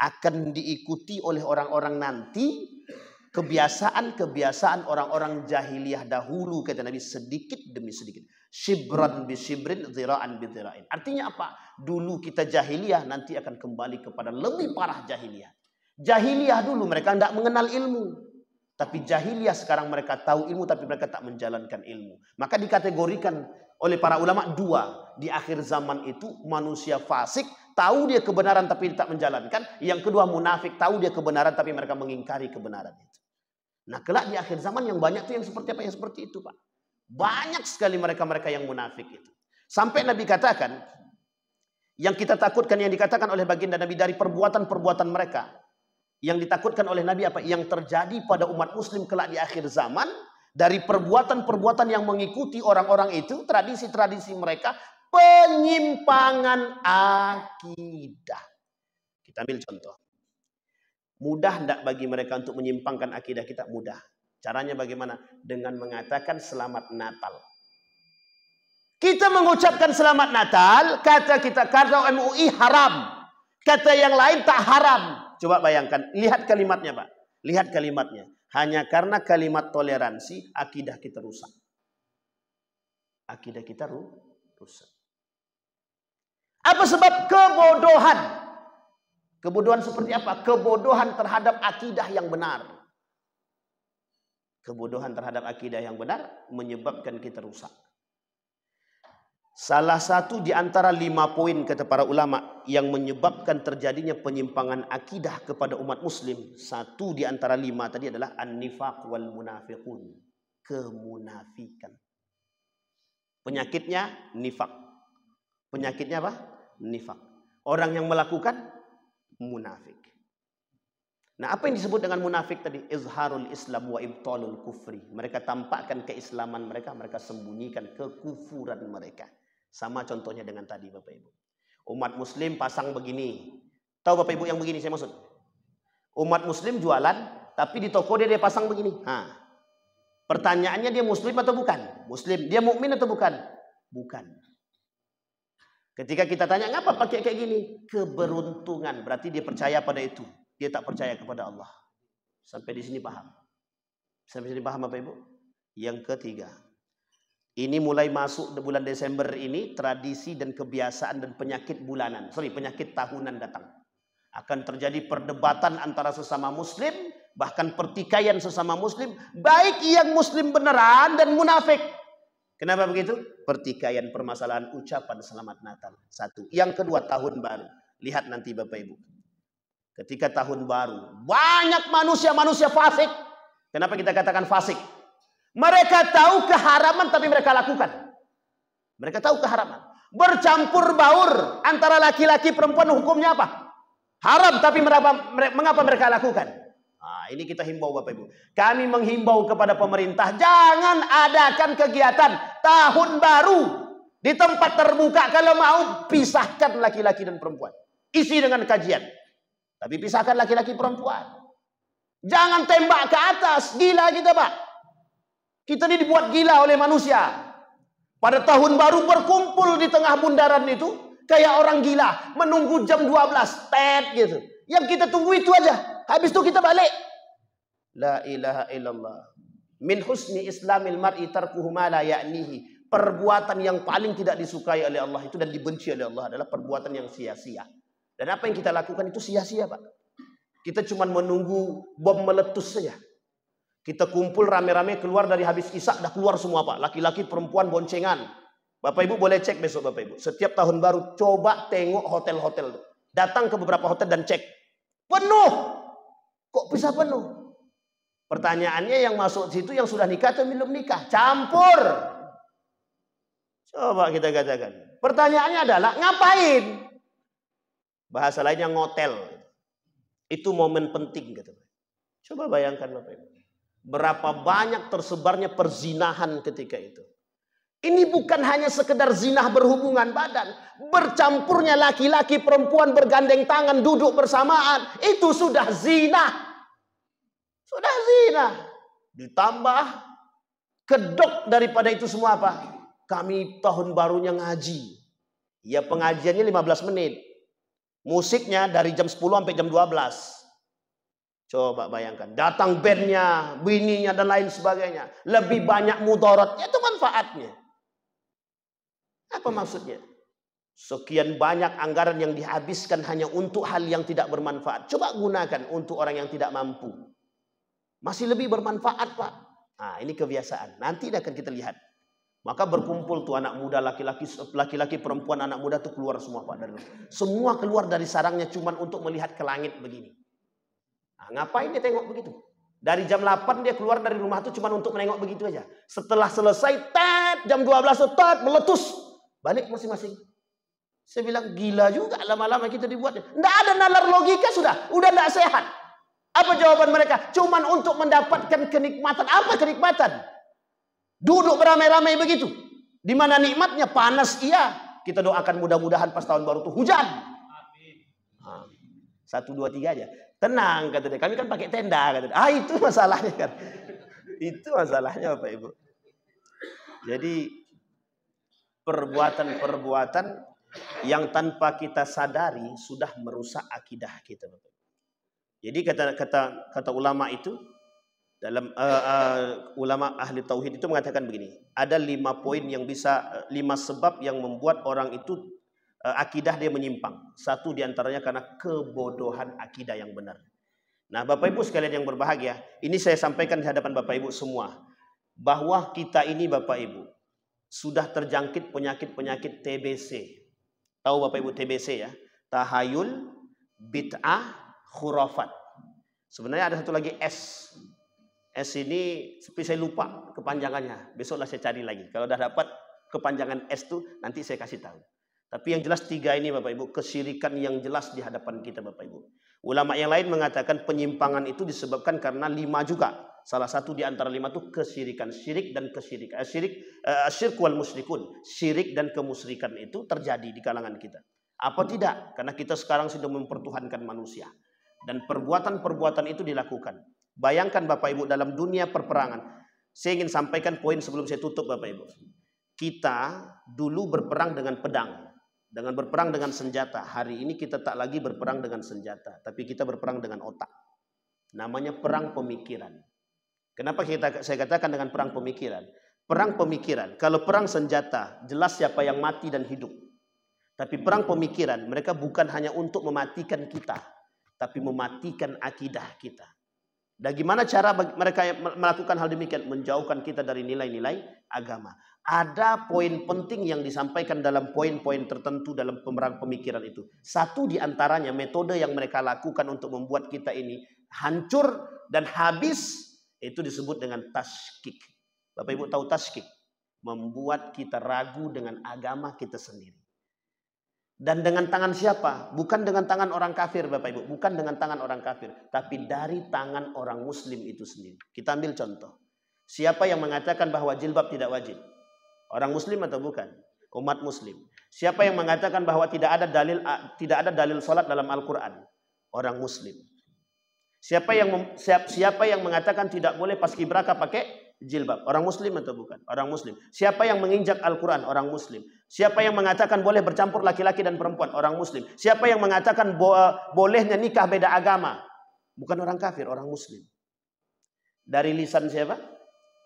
Akan diikuti oleh orang-orang nanti kebiasaan orang-orang jahiliyah dahulu, kata Nabi, sedikit demi sedikit. Shibran bi shibrin, zira'an bi zira'in. Artinya apa? Dulu kita jahiliyah, nanti akan kembali kepada lebih parah jahiliyah. Jahiliyah dulu mereka tidak mengenal ilmu. Tapi jahiliyah sekarang mereka tahu ilmu tapi mereka tak menjalankan ilmu. Maka dikategorikan oleh para ulama dua. Di akhir zaman itu manusia fasik, tahu dia kebenaran tapi tak menjalankan. Yang kedua munafik, tahu dia kebenaran tapi mereka mengingkari kebenaran itu. Nah kelak di akhir zaman yang banyak itu yang seperti apa? Yang seperti itu, Pak. Banyak sekali mereka-mereka yang munafik itu. Sampai Nabi katakan, yang kita takutkan, yang dikatakan oleh baginda Nabi dari perbuatan-perbuatan mereka. Yang ditakutkan oleh Nabi apa? Yang terjadi pada umat muslim kelak di akhir zaman. Dari perbuatan-perbuatan yang mengikuti orang-orang itu, tradisi-tradisi mereka, penyimpangan akidah. Kita ambil contoh. Mudah tidak bagi mereka untuk menyimpangkan akidah kita? Mudah. Caranya bagaimana? Dengan mengatakan selamat Natal. Kita mengucapkan selamat Natal, kata MUI haram. Kata yang lain tak haram. Coba bayangkan, lihat kalimatnya, Pak. Lihat kalimatnya. Hanya karena kalimat toleransi, akidah kita rusak. Akidah kita rusak. Apa sebab? Kebodohan. Kebodohan seperti apa? Kebodohan terhadap akidah yang benar. Kebodohan terhadap akidah yang benar menyebabkan kita rusak. Salah satu di antara 5 poin kata para ulama yang menyebabkan terjadinya penyimpangan akidah kepada umat muslim. Satu di antara 5 tadi adalah an-nifaq wal munafiqun. Kemunafikan. Penyakitnya nifaq. Penyakitnya apa? Nifaq. Orang yang melakukan munafik. Nah, apa yang disebut dengan munafik tadi? Izharul Islam wa ibtalul kufri. Mereka tampakkan keislaman mereka, mereka sembunyikan kekufuran mereka. Sama contohnya dengan tadi, Bapak Ibu. Umat muslim pasang begini. Tahu Bapak Ibu yang begini saya maksud? Umat muslim jualan, tapi di toko dia pasang begini. Pertanyaannya dia muslim atau bukan? Muslim. Dia mukmin atau bukan? Bukan. Ketika kita tanya, ngapa pakai kayak gini? Keberuntungan. Berarti dia percaya pada itu. Dia tak percaya kepada Allah. Sampai di sini paham? Sampai di sini paham Bapak Ibu? Yang ketiga. Ini mulai masuk di bulan Desember ini, tradisi dan kebiasaan dan penyakit bulanan. Penyakit tahunan datang. Akan terjadi perdebatan antara sesama muslim, bahkan pertikaian sesama muslim, baik yang muslim beneran dan munafik. Kenapa begitu? Pertikaian, permasalahan ucapan selamat Natal. Satu. Yang kedua, tahun baru. Lihat nanti Bapak Ibu. Ketika tahun baru, banyak manusia-manusia fasik. Kenapa kita katakan fasik? Mereka tahu keharaman tapi mereka lakukan. Mereka tahu keharaman. Bercampur baur antara laki-laki perempuan hukumnya apa? Haram, tapi mengapa mereka lakukan? Nah, ini kita himbau Bapak Ibu. Kami menghimbau kepada pemerintah, jangan adakan kegiatan tahun baru di tempat terbuka. Kalau mau, pisahkan laki-laki dan perempuan. Isi dengan kajian. Tapi pisahkan laki-laki perempuan. Jangan tembak ke atas. Gila kita, Pak. Kita ini dibuat gila oleh manusia. Pada tahun baru berkumpul di tengah bundaran itu kayak orang gila, menunggu jam 12, tet gitu. Yang kita tunggu itu aja. Habis itu kita balik. La ilaha illallah. Min husni islamil mar'i tarkuhu ma la ya'nihi. Perbuatan yang paling tidak disukai oleh Allah itu dan dibenci oleh Allah adalah perbuatan yang sia-sia. Dan apa yang kita lakukan itu sia-sia, Pak. Kita cuma menunggu bom meletus saja. Kita kumpul rame-rame keluar dari habis isak, dah keluar semua, Pak. Laki-laki, perempuan, boncengan. Bapak Ibu boleh cek besok, Bapak Ibu. Setiap tahun baru coba tengok hotel-hotel. Datang ke beberapa hotel dan cek. Penuh. Kok bisa penuh? Pertanyaannya yang masuk situ yang sudah nikah atau belum nikah? Campur. Coba kita katakan. Pertanyaannya adalah ngapain? Bahasa lainnya ngotel. Itu momen penting. Gitu. Coba bayangkan Bapak Ibu. Berapa banyak tersebarnya perzinahan ketika itu. Ini bukan hanya sekedar zinah berhubungan badan. Bercampurnya laki-laki perempuan bergandeng tangan duduk bersamaan. Itu sudah zina. Sudah zina. Ditambah kedok daripada itu semua apa? Kami tahun barunya ngaji. Ya pengajiannya 15 menit. Musiknya dari jam 10 sampai jam 12. Coba bayangkan. Datang bandnya, bininya dan lain sebagainya. Lebih banyak mudaratnya itu manfaatnya. Apa maksudnya? Sekian banyak anggaran yang dihabiskan hanya untuk hal yang tidak bermanfaat. Coba gunakan untuk orang yang tidak mampu. Masih lebih bermanfaat, Pak. Nah, ini kebiasaan. Nanti akan kita lihat. Maka berkumpul tuh anak muda, laki-laki, perempuan, anak muda tuh keluar semua, Pak. Semua keluar dari sarangnya cuman untuk melihat ke langit begini. Nah, ngapain dia tengok begitu? Dari jam 8 dia keluar dari rumah itu cuma untuk menengok begitu aja. Setelah selesai, jam 12 meletus. Balik masing-masing. Saya bilang gila juga lama-lama kita dibuatnya. Nggak ada nalar logika sudah nggak sehat. Apa jawaban mereka? Cuman untuk mendapatkan kenikmatan. Apa kenikmatan? Duduk beramai-ramai begitu. Di mana nikmatnya? Panas iya. Kita doakan mudah-mudahan pas tahun baru itu hujan. Nah, 1, 2, 3 aja. Tenang kata dia. Kami kan pakai tenda kata dia. Itu masalahnya kan. Itu masalahnya Bapak Ibu. Jadi perbuatan-perbuatan yang tanpa kita sadari sudah merusak akidah kita. Jadi kata ulama itu dalam ulama ahli tauhid itu mengatakan begini, ada 5 poin yang bisa 5 sebab yang membuat orang itu akidah dia menyimpang. 1 diantaranya karena kebodohan akidah yang benar. Nah, Bapak Ibu sekalian yang berbahagia, ini saya sampaikan di hadapan Bapak Ibu semua bahwa kita ini Bapak Ibu sudah terjangkit penyakit-penyakit TBC. Tahu Bapak Ibu TBC ya? Tahayul, bid'ah, khurafat. Sebenarnya ada satu lagi S. S ini tapi saya lupa kepanjangannya. Besoklah saya cari lagi. Kalau udah dapat kepanjangan S itu nanti saya kasih tahu. Tapi yang jelas 3 ini Bapak Ibu, kesyirikan yang jelas di hadapan kita Bapak Ibu. Ulama yang lain mengatakan penyimpangan itu disebabkan karena 5 juga. Salah satu di antara 5 itu kesyirikan, syirik dan kesyirikan. Syirk wal musyrikun, syirik dan kemusyrikan itu terjadi di kalangan kita. Apa tidak? Karena kita sekarang sudah mempertuhankan manusia dan perbuatan-perbuatan itu dilakukan. Bayangkan Bapak Ibu dalam dunia perperangan. Saya ingin sampaikan poin sebelum saya tutup Bapak Ibu. Kita dulu berperang dengan pedang, dengan berperang dengan senjata. Hari ini kita tak lagi berperang dengan senjata, tapi kita berperang dengan otak. Namanya perang pemikiran. Kenapa saya katakan dengan perang pemikiran? Perang pemikiran. Kalau perang senjata, jelas siapa yang mati dan hidup. Tapi perang pemikiran, mereka bukan hanya untuk mematikan kita, tapi mematikan akidah kita. Dan gimana cara mereka melakukan hal demikian? Menjauhkan kita dari nilai-nilai agama. Ada poin penting yang disampaikan dalam poin-poin tertentu dalam perang pemikiran itu. Satu di antaranya metode yang mereka lakukan untuk membuat kita ini hancur dan habis, itu disebut dengan tashkik. Bapak Ibu tahu tashkik? Membuat kita ragu dengan agama kita sendiri. Dan dengan tangan siapa? Bukan dengan tangan orang kafir Bapak Ibu. Bukan dengan tangan orang kafir. Tapi dari tangan orang muslim itu sendiri. Kita ambil contoh. Siapa yang mengatakan bahwa jilbab tidak wajib? Orang muslim atau bukan? Umat muslim. Siapa yang mengatakan bahwa tidak ada dalil salat dalam Al-Quran? Orang muslim. Siapa yang mengatakan tidak boleh paskibraka pakai jilbab? Orang muslim atau bukan? Orang muslim. Siapa yang menginjak Al-Quran? Orang muslim. Siapa yang mengatakan boleh bercampur laki-laki dan perempuan? Orang muslim. Siapa yang mengatakan bolehnya nikah beda agama? Bukan orang kafir, orang muslim. Dari lisan siapa?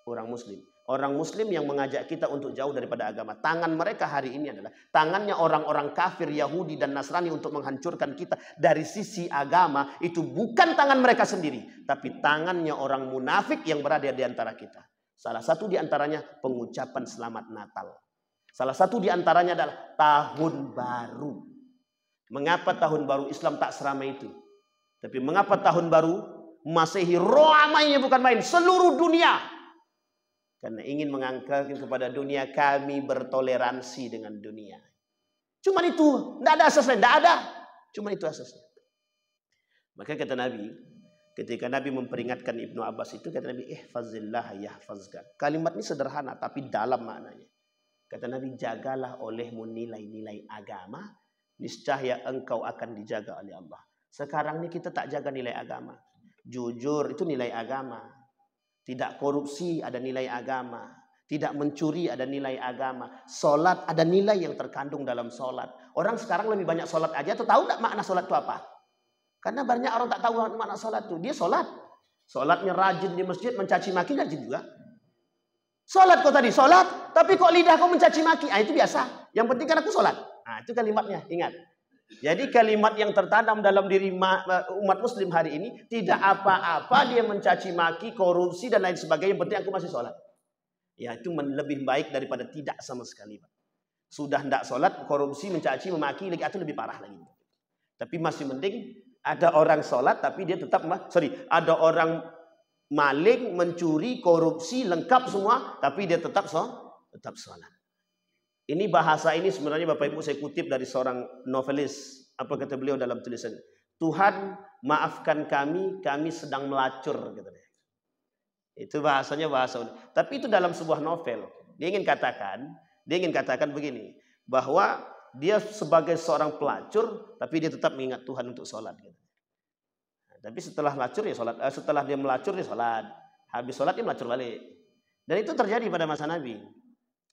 Orang muslim. Orang muslim yang mengajak kita untuk jauh daripada agama. Tangan mereka hari ini adalah tangannya orang-orang kafir, Yahudi dan Nasrani untuk menghancurkan kita. Dari sisi agama itu bukan tangan mereka sendiri, tapi tangannya orang munafik yang berada di antara kita. Salah satu di antaranya pengucapan selamat Natal. Salah satu di antaranya adalah tahun baru. Mengapa tahun baru Islam tak seramai itu? Tapi mengapa tahun baru Masehi ramainya bukan main seluruh dunia? Karena ingin mengangkat kepada dunia, kami bertoleransi dengan dunia. Cuma itu, tidak ada asasnya, tidak ada. Cuma itu asasnya. Maka kata Nabi, ketika Nabi memperingatkan Ibnu Abbas itu, kata Nabi, ihfazillah yahfazka. Kalimat ini sederhana, tapi dalam maknanya. Kata Nabi, jagalah olehmu nilai-nilai agama, niscaya engkau akan dijaga oleh Allah. Sekarang ini kita tak jaga nilai agama. Jujur itu nilai agama. Tidak korupsi ada nilai agama. Tidak mencuri ada nilai agama. Solat ada nilai yang terkandung dalam solat. Orang sekarang lebih banyak solat aja. Atau tahu tak makna solat itu apa? Karena banyak orang tak tahu makna solat itu. Dia solat. Solatnya rajin di masjid, mencaci maki rajin juga. Solat kau tadi, solat. Tapi kok lidah kau mencaci maki? Ah, itu biasa. Yang penting kan aku solat. Nah, itu kalimatnya. Ingat. Jadi kalimat yang tertanam dalam diri umat muslim hari ini, tidak apa-apa dia mencaci maki, korupsi dan lain sebagainya, yang penting aku masih sholat. Ya itu lebih baik daripada tidak sama sekali, Pak. Sudah tidak sholat, korupsi, mencaci, memaki, itu lebih parah lagi. Tapi masih mending ada orang sholat tapi dia tetap, ada orang maling, mencuri, korupsi, lengkap semua, tapi dia tetap sholat. Ini bahasa ini sebenarnya Bapak Ibu saya kutip dari seorang novelis. Apa kata beliau dalam tulisan? Tuhan maafkan kami sedang melacur. Katanya. Itu bahasanya bahasa. Tapi itu dalam sebuah novel. Dia ingin katakan begini. Bahwa dia sebagai seorang pelacur, tapi dia tetap mengingat Tuhan untuk sholat. Gitu. Nah, tapi setelah melacur ya sholat. Setelah dia melacur dia sholat. Habis sholat dia melacur balik. Dan itu terjadi pada masa Nabi.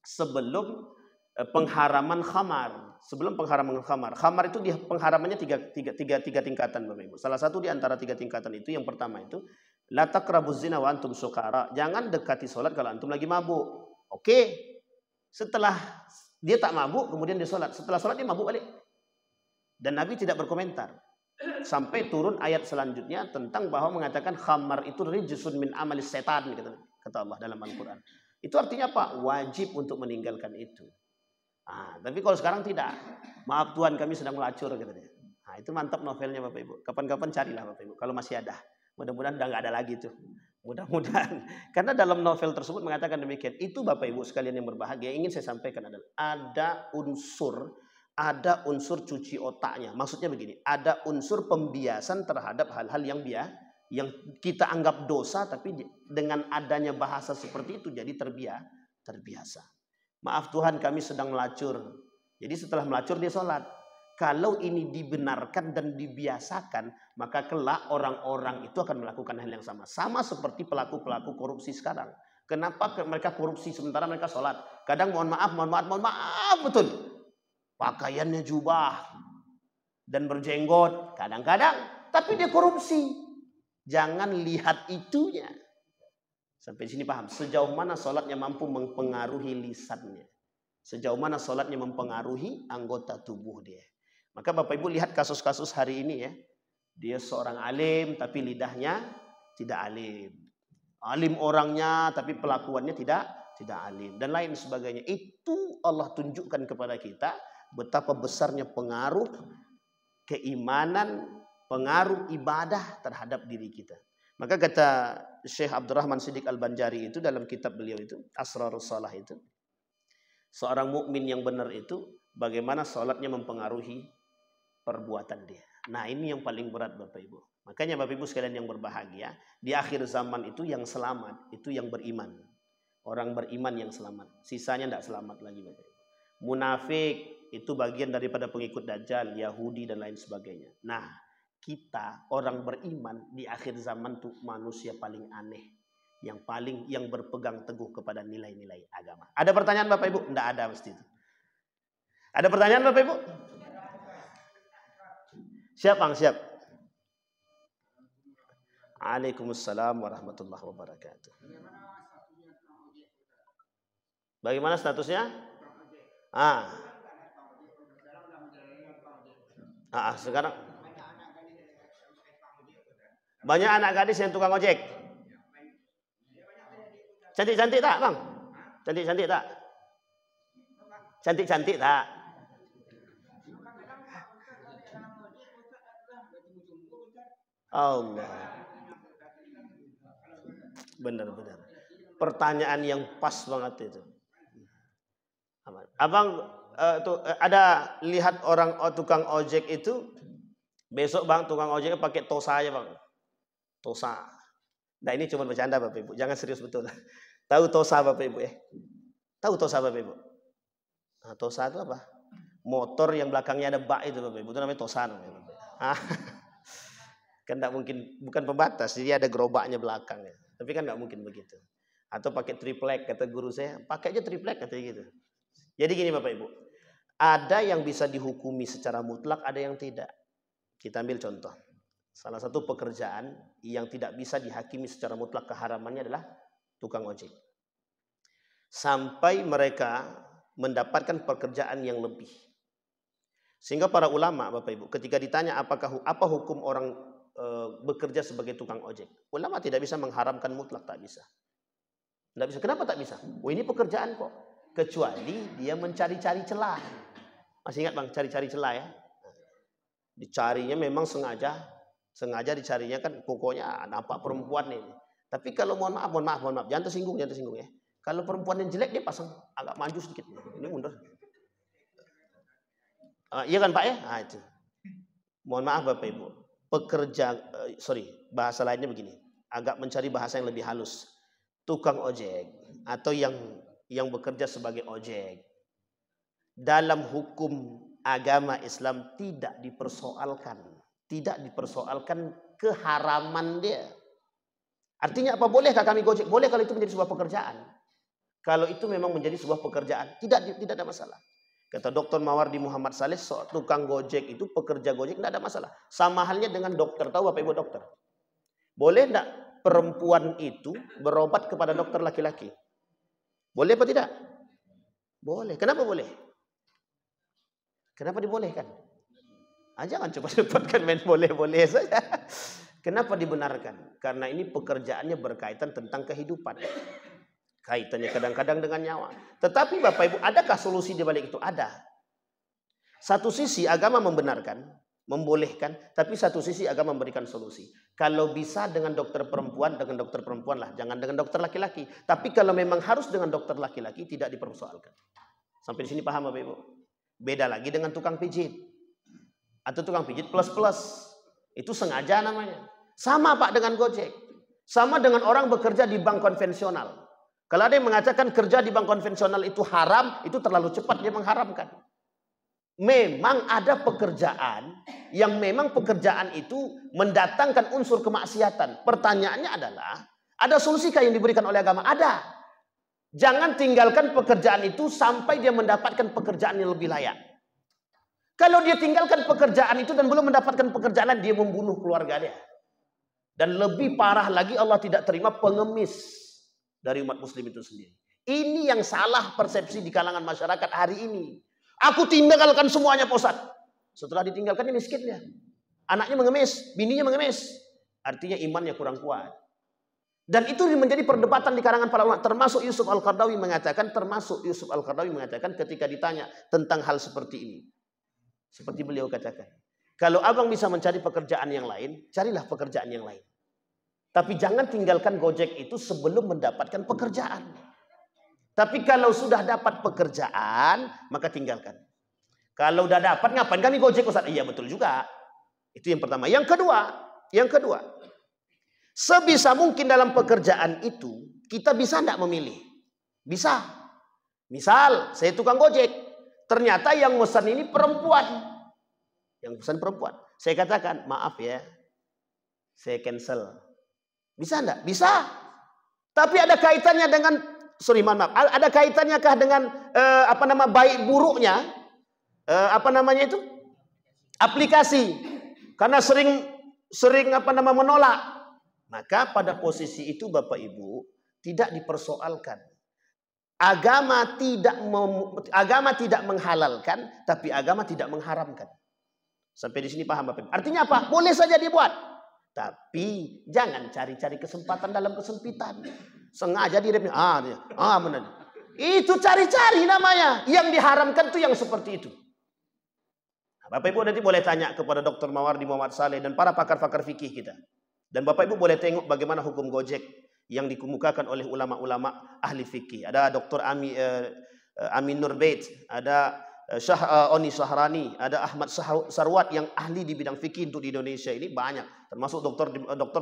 Sebelum pengharaman khamar. Sebelum pengharaman khamar. Khamar itu pengharamannya tiga tingkatan Bapak Ibu. Salah satu di antara 3 tingkatan itu, yang pertama itu, la taqrabuz zina wa antum sukara. Jangan dekati sholat kalau antum lagi mabuk. Oke. Setelah dia tak mabuk, kemudian dia sholat. Setelah sholat dia mabuk balik. Dan Nabi tidak berkomentar. Sampai turun ayat selanjutnya tentang bahwa mengatakan khamar itu rijsun min amalis setan. Kata Allah dalam Al-Quran. Itu artinya apa? Wajib untuk meninggalkan itu. Nah, tapi kalau sekarang tidak. Maaf Tuhan kami sedang melacur katanya. Nah, itu mantap novelnya Bapak Ibu. Kapan-kapan carilah Bapak Ibu kalau masih ada. Mudah-mudahan udah nggak ada lagi tuh. Mudah-mudahan. Karena dalam novel tersebut mengatakan demikian. Itu Bapak Ibu sekalian yang berbahagia, ingin saya sampaikan adalah ada unsur cuci otaknya. Maksudnya begini, ada unsur pembiasan terhadap hal-hal yang kita anggap dosa, tapi dengan adanya bahasa seperti itu jadi terbiasa. Maaf Tuhan kami sedang melacur. Jadi setelah melacur dia sholat. Kalau ini dibenarkan dan dibiasakan, maka kelak orang-orang itu akan melakukan hal yang sama. Sama seperti pelaku-pelaku korupsi sekarang. Kenapa mereka korupsi sementara mereka sholat? Kadang mohon maaf betul. Pakaiannya jubah dan berjenggot. Kadang-kadang. Tapi dia korupsi. Jangan lihat itunya. Sampai sini paham. Sejauh mana sholatnya mampu mempengaruhi lisannya. Sejauh mana sholatnya mempengaruhi anggota tubuh dia. Maka Bapak Ibu lihat kasus-kasus hari ini ya. Dia seorang alim tapi lidahnya tidak alim. Alim orangnya tapi pelakuannya tidak alim. Dan lain sebagainya. Itu Allah tunjukkan kepada kita betapa besarnya pengaruh keimanan, pengaruh ibadah terhadap diri kita. Maka kata Syekh Abdurrahman Siddiq Al-Banjari itu dalam kitab beliau itu, Asrarus Shalah itu. Seorang mukmin yang benar itu bagaimana sholatnya mempengaruhi perbuatan dia. Nah ini yang paling berat Bapak Ibu. Makanya Bapak Ibu sekalian yang berbahagia, di akhir zaman itu yang selamat, itu yang beriman. Orang beriman yang selamat. Sisanya tidak selamat lagi Bapak Ibu. Munafik itu bagian daripada pengikut Dajjal, Yahudi dan lain sebagainya. Nah kita orang beriman di akhir zaman tuh manusia paling aneh, yang berpegang teguh kepada nilai-nilai agama. Ada pertanyaan Bapak Ibu? Enggak ada mesti itu. Ada pertanyaan Bapak Ibu? Siap Bang, siap. Waalaikumsalam warahmatullahi wabarakatuh. Bagaimana statusnya? Sekarang banyak anak gadis yang tukang ojek. Cantik-cantik tak, Bang? Cantik-cantik tak? Cantik-cantik tak? Allah. Benar-benar. Pertanyaan yang pas banget itu. Abang ada lihat orang tukang ojek itu besok Bang, tukang ojek pakai tosa aja Bang. Tosa. Nah ini cuma bercanda Bapak Ibu, jangan serius betul. Tahu tosa Bapak Ibu ya? Tahu tosa Bapak Ibu? Nah, tosa itu apa? Motor yang belakangnya ada bak itu Bapak Ibu, itu namanya tosa namanya. Kan tidak mungkin, bukan pembatas, jadi ada gerobaknya belakangnya. Tapi kan nggak mungkin begitu. Atau pakai triplek, kata guru saya, pakai aja triplek katanya gitu. Jadi gini Bapak Ibu, ada yang bisa dihukumi secara mutlak, ada yang tidak. Kita ambil contoh. Salah satu pekerjaan yang tidak bisa dihakimi secara mutlak keharamannya adalah tukang ojek. Sampai mereka mendapatkan pekerjaan yang lebih. Sehingga para ulama Bapak Ibu, ketika ditanya apa hukum orang bekerja sebagai tukang ojek, ulama tidak bisa mengharamkan mutlak, tak bisa. Tidak bisa. Kenapa tak bisa? Oh ini pekerjaan kok. Kecuali dia mencari-cari celah. Masih ingat Bang, cari-cari celah ya? Dicarinya memang sengaja dicarinya kan pokoknya nampak perempuan ini. Tapi kalau mohon maaf, jangan tersinggung ya. Kalau perempuan yang jelek dia pasang agak maju sedikit. Ini mundur. Iya kan Pak ya? Nah, itu. Mohon maaf Bapak Ibu. Bahasa lainnya begini. Agak mencari bahasa yang lebih halus. Tukang ojek atau yang bekerja sebagai ojek. Dalam hukum agama Islam tidak dipersoalkan keharaman dia. Artinya apa? Bolehkah kami gojek? Boleh kalau itu menjadi sebuah pekerjaan. Kalau itu memang menjadi sebuah pekerjaan, tidak ada masalah. Kata Dr. Mawardi Muhammad Saleh, tukang gojek itu pekerja gojek tidak ada masalah. Sama halnya dengan dokter. Tahu Bapak Ibu dokter? Boleh tidak perempuan itu berobat kepada dokter laki-laki? Boleh apa tidak? Boleh. Kenapa boleh? Kenapa dibolehkan? Jangan cepat-cepat kan main boleh-boleh saja. Kenapa dibenarkan? Karena ini pekerjaannya berkaitan tentang kehidupan. Kaitannya kadang-kadang dengan nyawa. Tetapi Bapak Ibu, adakah solusi di balik itu? Ada. Satu sisi agama membenarkan, membolehkan, tapi satu sisi agama memberikan solusi. Kalau bisa dengan dokter perempuan lah, jangan dengan dokter laki-laki. Tapi kalau memang harus dengan dokter laki-laki, tidak dipersoalkan. Sampai di sini paham Bapak Ibu? Beda lagi dengan tukang pijit. Atau tukang pijit plus-plus. Itu sengaja namanya. Sama Pak dengan Gojek. Sama dengan orang bekerja di bank konvensional. Kalau ada yang mengatakan kerja di bank konvensional itu haram, itu terlalu cepat dia mengharamkan. Memang ada pekerjaan yang memang pekerjaan itu mendatangkan unsur kemaksiatan. Pertanyaannya adalah, ada solusikah yang diberikan oleh agama? Ada. Jangan tinggalkan pekerjaan itu sampai dia mendapatkan pekerjaan yang lebih layak. Kalau dia tinggalkan pekerjaan itu dan belum mendapatkan pekerjaan, dia membunuh keluarga dia. Dan lebih parah lagi, Allah tidak terima pengemis dari umat muslim itu sendiri. Ini yang salah persepsi di kalangan masyarakat hari ini. Aku tinggalkan semuanya Pak Ustaz. Setelah ditinggalkan dia miskin dia. Anaknya mengemis, bininya mengemis. Artinya imannya kurang kuat. Dan itu menjadi perdebatan di kalangan para ulama. Termasuk Yusuf Al-Qaradawi mengatakan ketika ditanya tentang hal seperti ini. Seperti beliau katakan, kalau abang bisa mencari pekerjaan yang lain, carilah pekerjaan yang lain. Tapi jangan tinggalkan Gojek itu sebelum mendapatkan pekerjaan. Tapi kalau sudah dapat pekerjaan, maka tinggalkan. Kalau udah dapat, ngapain kami Gojek Ustaz? Iya betul juga. Itu yang pertama. Yang kedua, sebisa mungkin dalam pekerjaan itu, kita bisa tidak memilih? Bisa. Misal, saya tukang Gojek. Ternyata yang pesan ini perempuan. Yang pesan perempuan. Saya katakan, maaf ya, saya cancel. Bisa enggak? Bisa. Tapi ada kaitannya dengan, maaf, ada kaitannya dengan baik buruknya aplikasi. Karena sering menolak. Maka pada posisi itu Bapak Ibu tidak dipersoalkan. Agama tidak menghalalkan, tapi agama tidak mengharamkan. Sampai di sini paham Bapak Ibu? Artinya apa? Boleh saja dibuat. Tapi jangan cari-cari kesempatan dalam kesempitan. Sengaja direpnya. Benar. Itu cari-cari namanya. Yang diharamkan itu yang seperti itu. Nah, Bapak Ibu nanti boleh tanya kepada Dr. Mawardi Muhammad Saleh dan para pakar-pakar fikih kita. Dan Bapak Ibu boleh tengok bagaimana hukum Gojek yang dikemukakan oleh ulama-ulama ahli fikih. Ada Dr. Amin Nurbait, ada Oni Sahrani, ada Ahmad Sarwat yang ahli di bidang fikih untuk di Indonesia ini banyak. Termasuk Dr.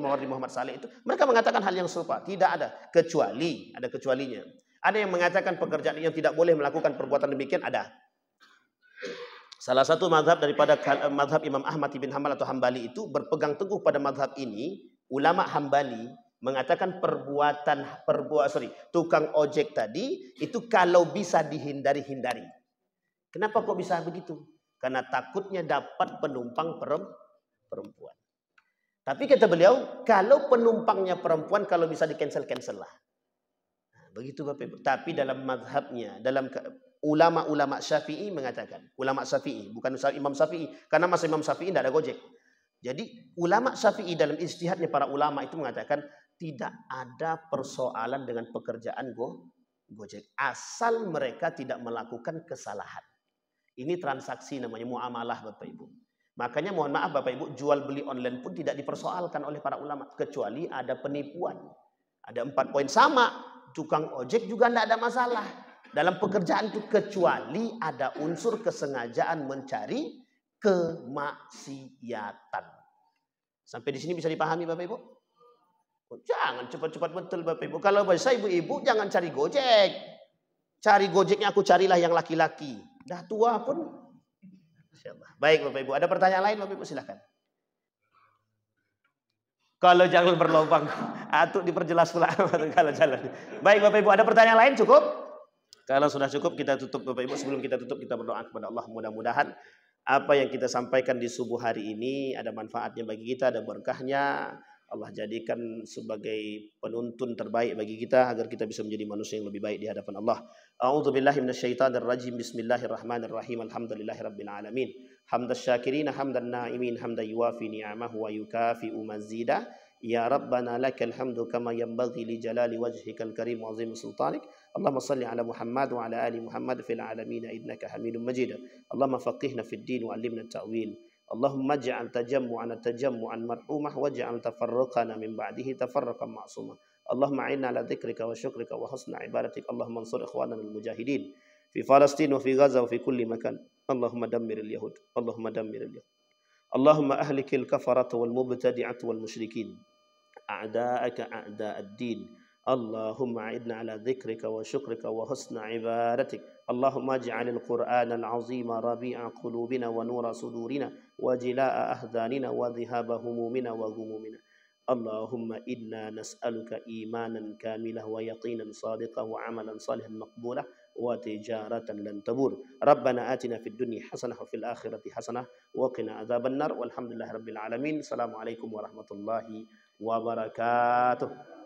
Mawardi Muhammad Saleh itu. Mereka mengatakan hal yang serupa. Tidak ada kecuali, ada kecualinya. Ada yang mengatakan pekerjaan yang tidak boleh melakukan perbuatan demikian, ada. Salah satu madhab daripada madhab Imam Ahmad bin Hanbal atau Hambali itu berpegang teguh pada madhab ini. Ulama Hambali mengatakan tukang ojek tadi itu kalau bisa dihindari. Kenapa kok bisa begitu? Karena takutnya dapat penumpang perempuan. Tapi kata beliau, kalau penumpangnya perempuan, kalau bisa di-cancel lah. Nah, begitu Bapak Ibu. Tapi dalam mazhabnya, dalam ulama-ulama Syafi'i mengatakan, ulama Syafi'i, bukan Imam Syafi'i, karena masa Imam Syafi'i tidak ada Gojek. Jadi ulama Syafi'i dalam ijtihadnya para ulama itu mengatakan tidak ada persoalan dengan pekerjaan Gojek asal mereka tidak melakukan kesalahan. Ini transaksi namanya muamalah Bapak Ibu. Makanya mohon maaf Bapak Ibu, jual beli online pun tidak dipersoalkan oleh para ulama kecuali ada penipuan. Ada 4 poin sama, tukang ojek juga tidak ada masalah dalam pekerjaan itu kecuali ada unsur kesengajaan mencari kemaksiatan. Sampai di sini bisa dipahami Bapak Ibu? Jangan cepat-cepat betul Bapak Ibu. Kalau bahasa ibu-ibu jangan cari Gojek. Cari Gojeknya aku carilah yang laki-laki. Dah tua pun. Baik Bapak Ibu. Ada pertanyaan lain Bapak Ibu silahkan. Kalau jangan berlobang. Atau diperjelas pula. Kalau jalan. Baik Bapak Ibu. Ada pertanyaan lain cukup? Kalau sudah cukup kita tutup Bapak Ibu. Sebelum kita tutup kita berdoa kepada Allah. Mudah-mudahan apa yang kita sampaikan di subuh hari ini ada manfaatnya bagi kita, ada berkahnya. Allah jadikan sebagai penuntun terbaik bagi kita agar kita bisa menjadi manusia yang lebih baik di hadapan Allah. A'udzubillahi minasyaitonirrajim. Bismillahirrahmanirrahim. Alhamdulillahirabbil alamin. Hamdasy syakirin, hamdan na'imin, hamdan yuwafi ni'amahu wa yukafi'u mazida. Ya Rabbana lakal hamdu kama yanbaghi li jalali wajhikal karim wa azim sultanik. Allahumma salli ala Muhammad wa ala ali Muhammad fil alamin innaka Hamidum Majid. Allahumma faqihna fid din wa 'allimna at-ta'wil. Allahumma ij'al tajammu'an marhumah waj'al tafarruqana min ba'dihi tafarruqan ma'sumah. Allahumma a'inna ala dzikrika wa syukrika wa husni ibadatik. Allahumma ansur ikhwanana al-mujahidin fi Palestin wa fi Gaza wa fi kulli makan. Allahumma dammiril yahud. Allahumma dammiril yahud. Allahumma ahlikil kafarata wal mubtadi'ata wal musyrikin. A'da'aka a'da'ad din. Allahumma a'idna ala dzikrika wa syukrika wa husna ibadatik. Allahumma ij'alil Qur'anal 'azima rabi'a qulubina wa nura sudurina wa jilaa'a ahzanina wa dhihaba humumina wa ghumumina. Allahumma inna nas'aluka imanan kamilah wa yaqinan sadiqah wa 'amalan salihan maqbulah wa tijaratan lan tabur. Rabbana atina fid dunya hasanah wa fil akhirati hasanah wa qina adzabannar. Walhamdulillahirabbil alamin. Assalamualaikum warahmatullahi wabarakatuh.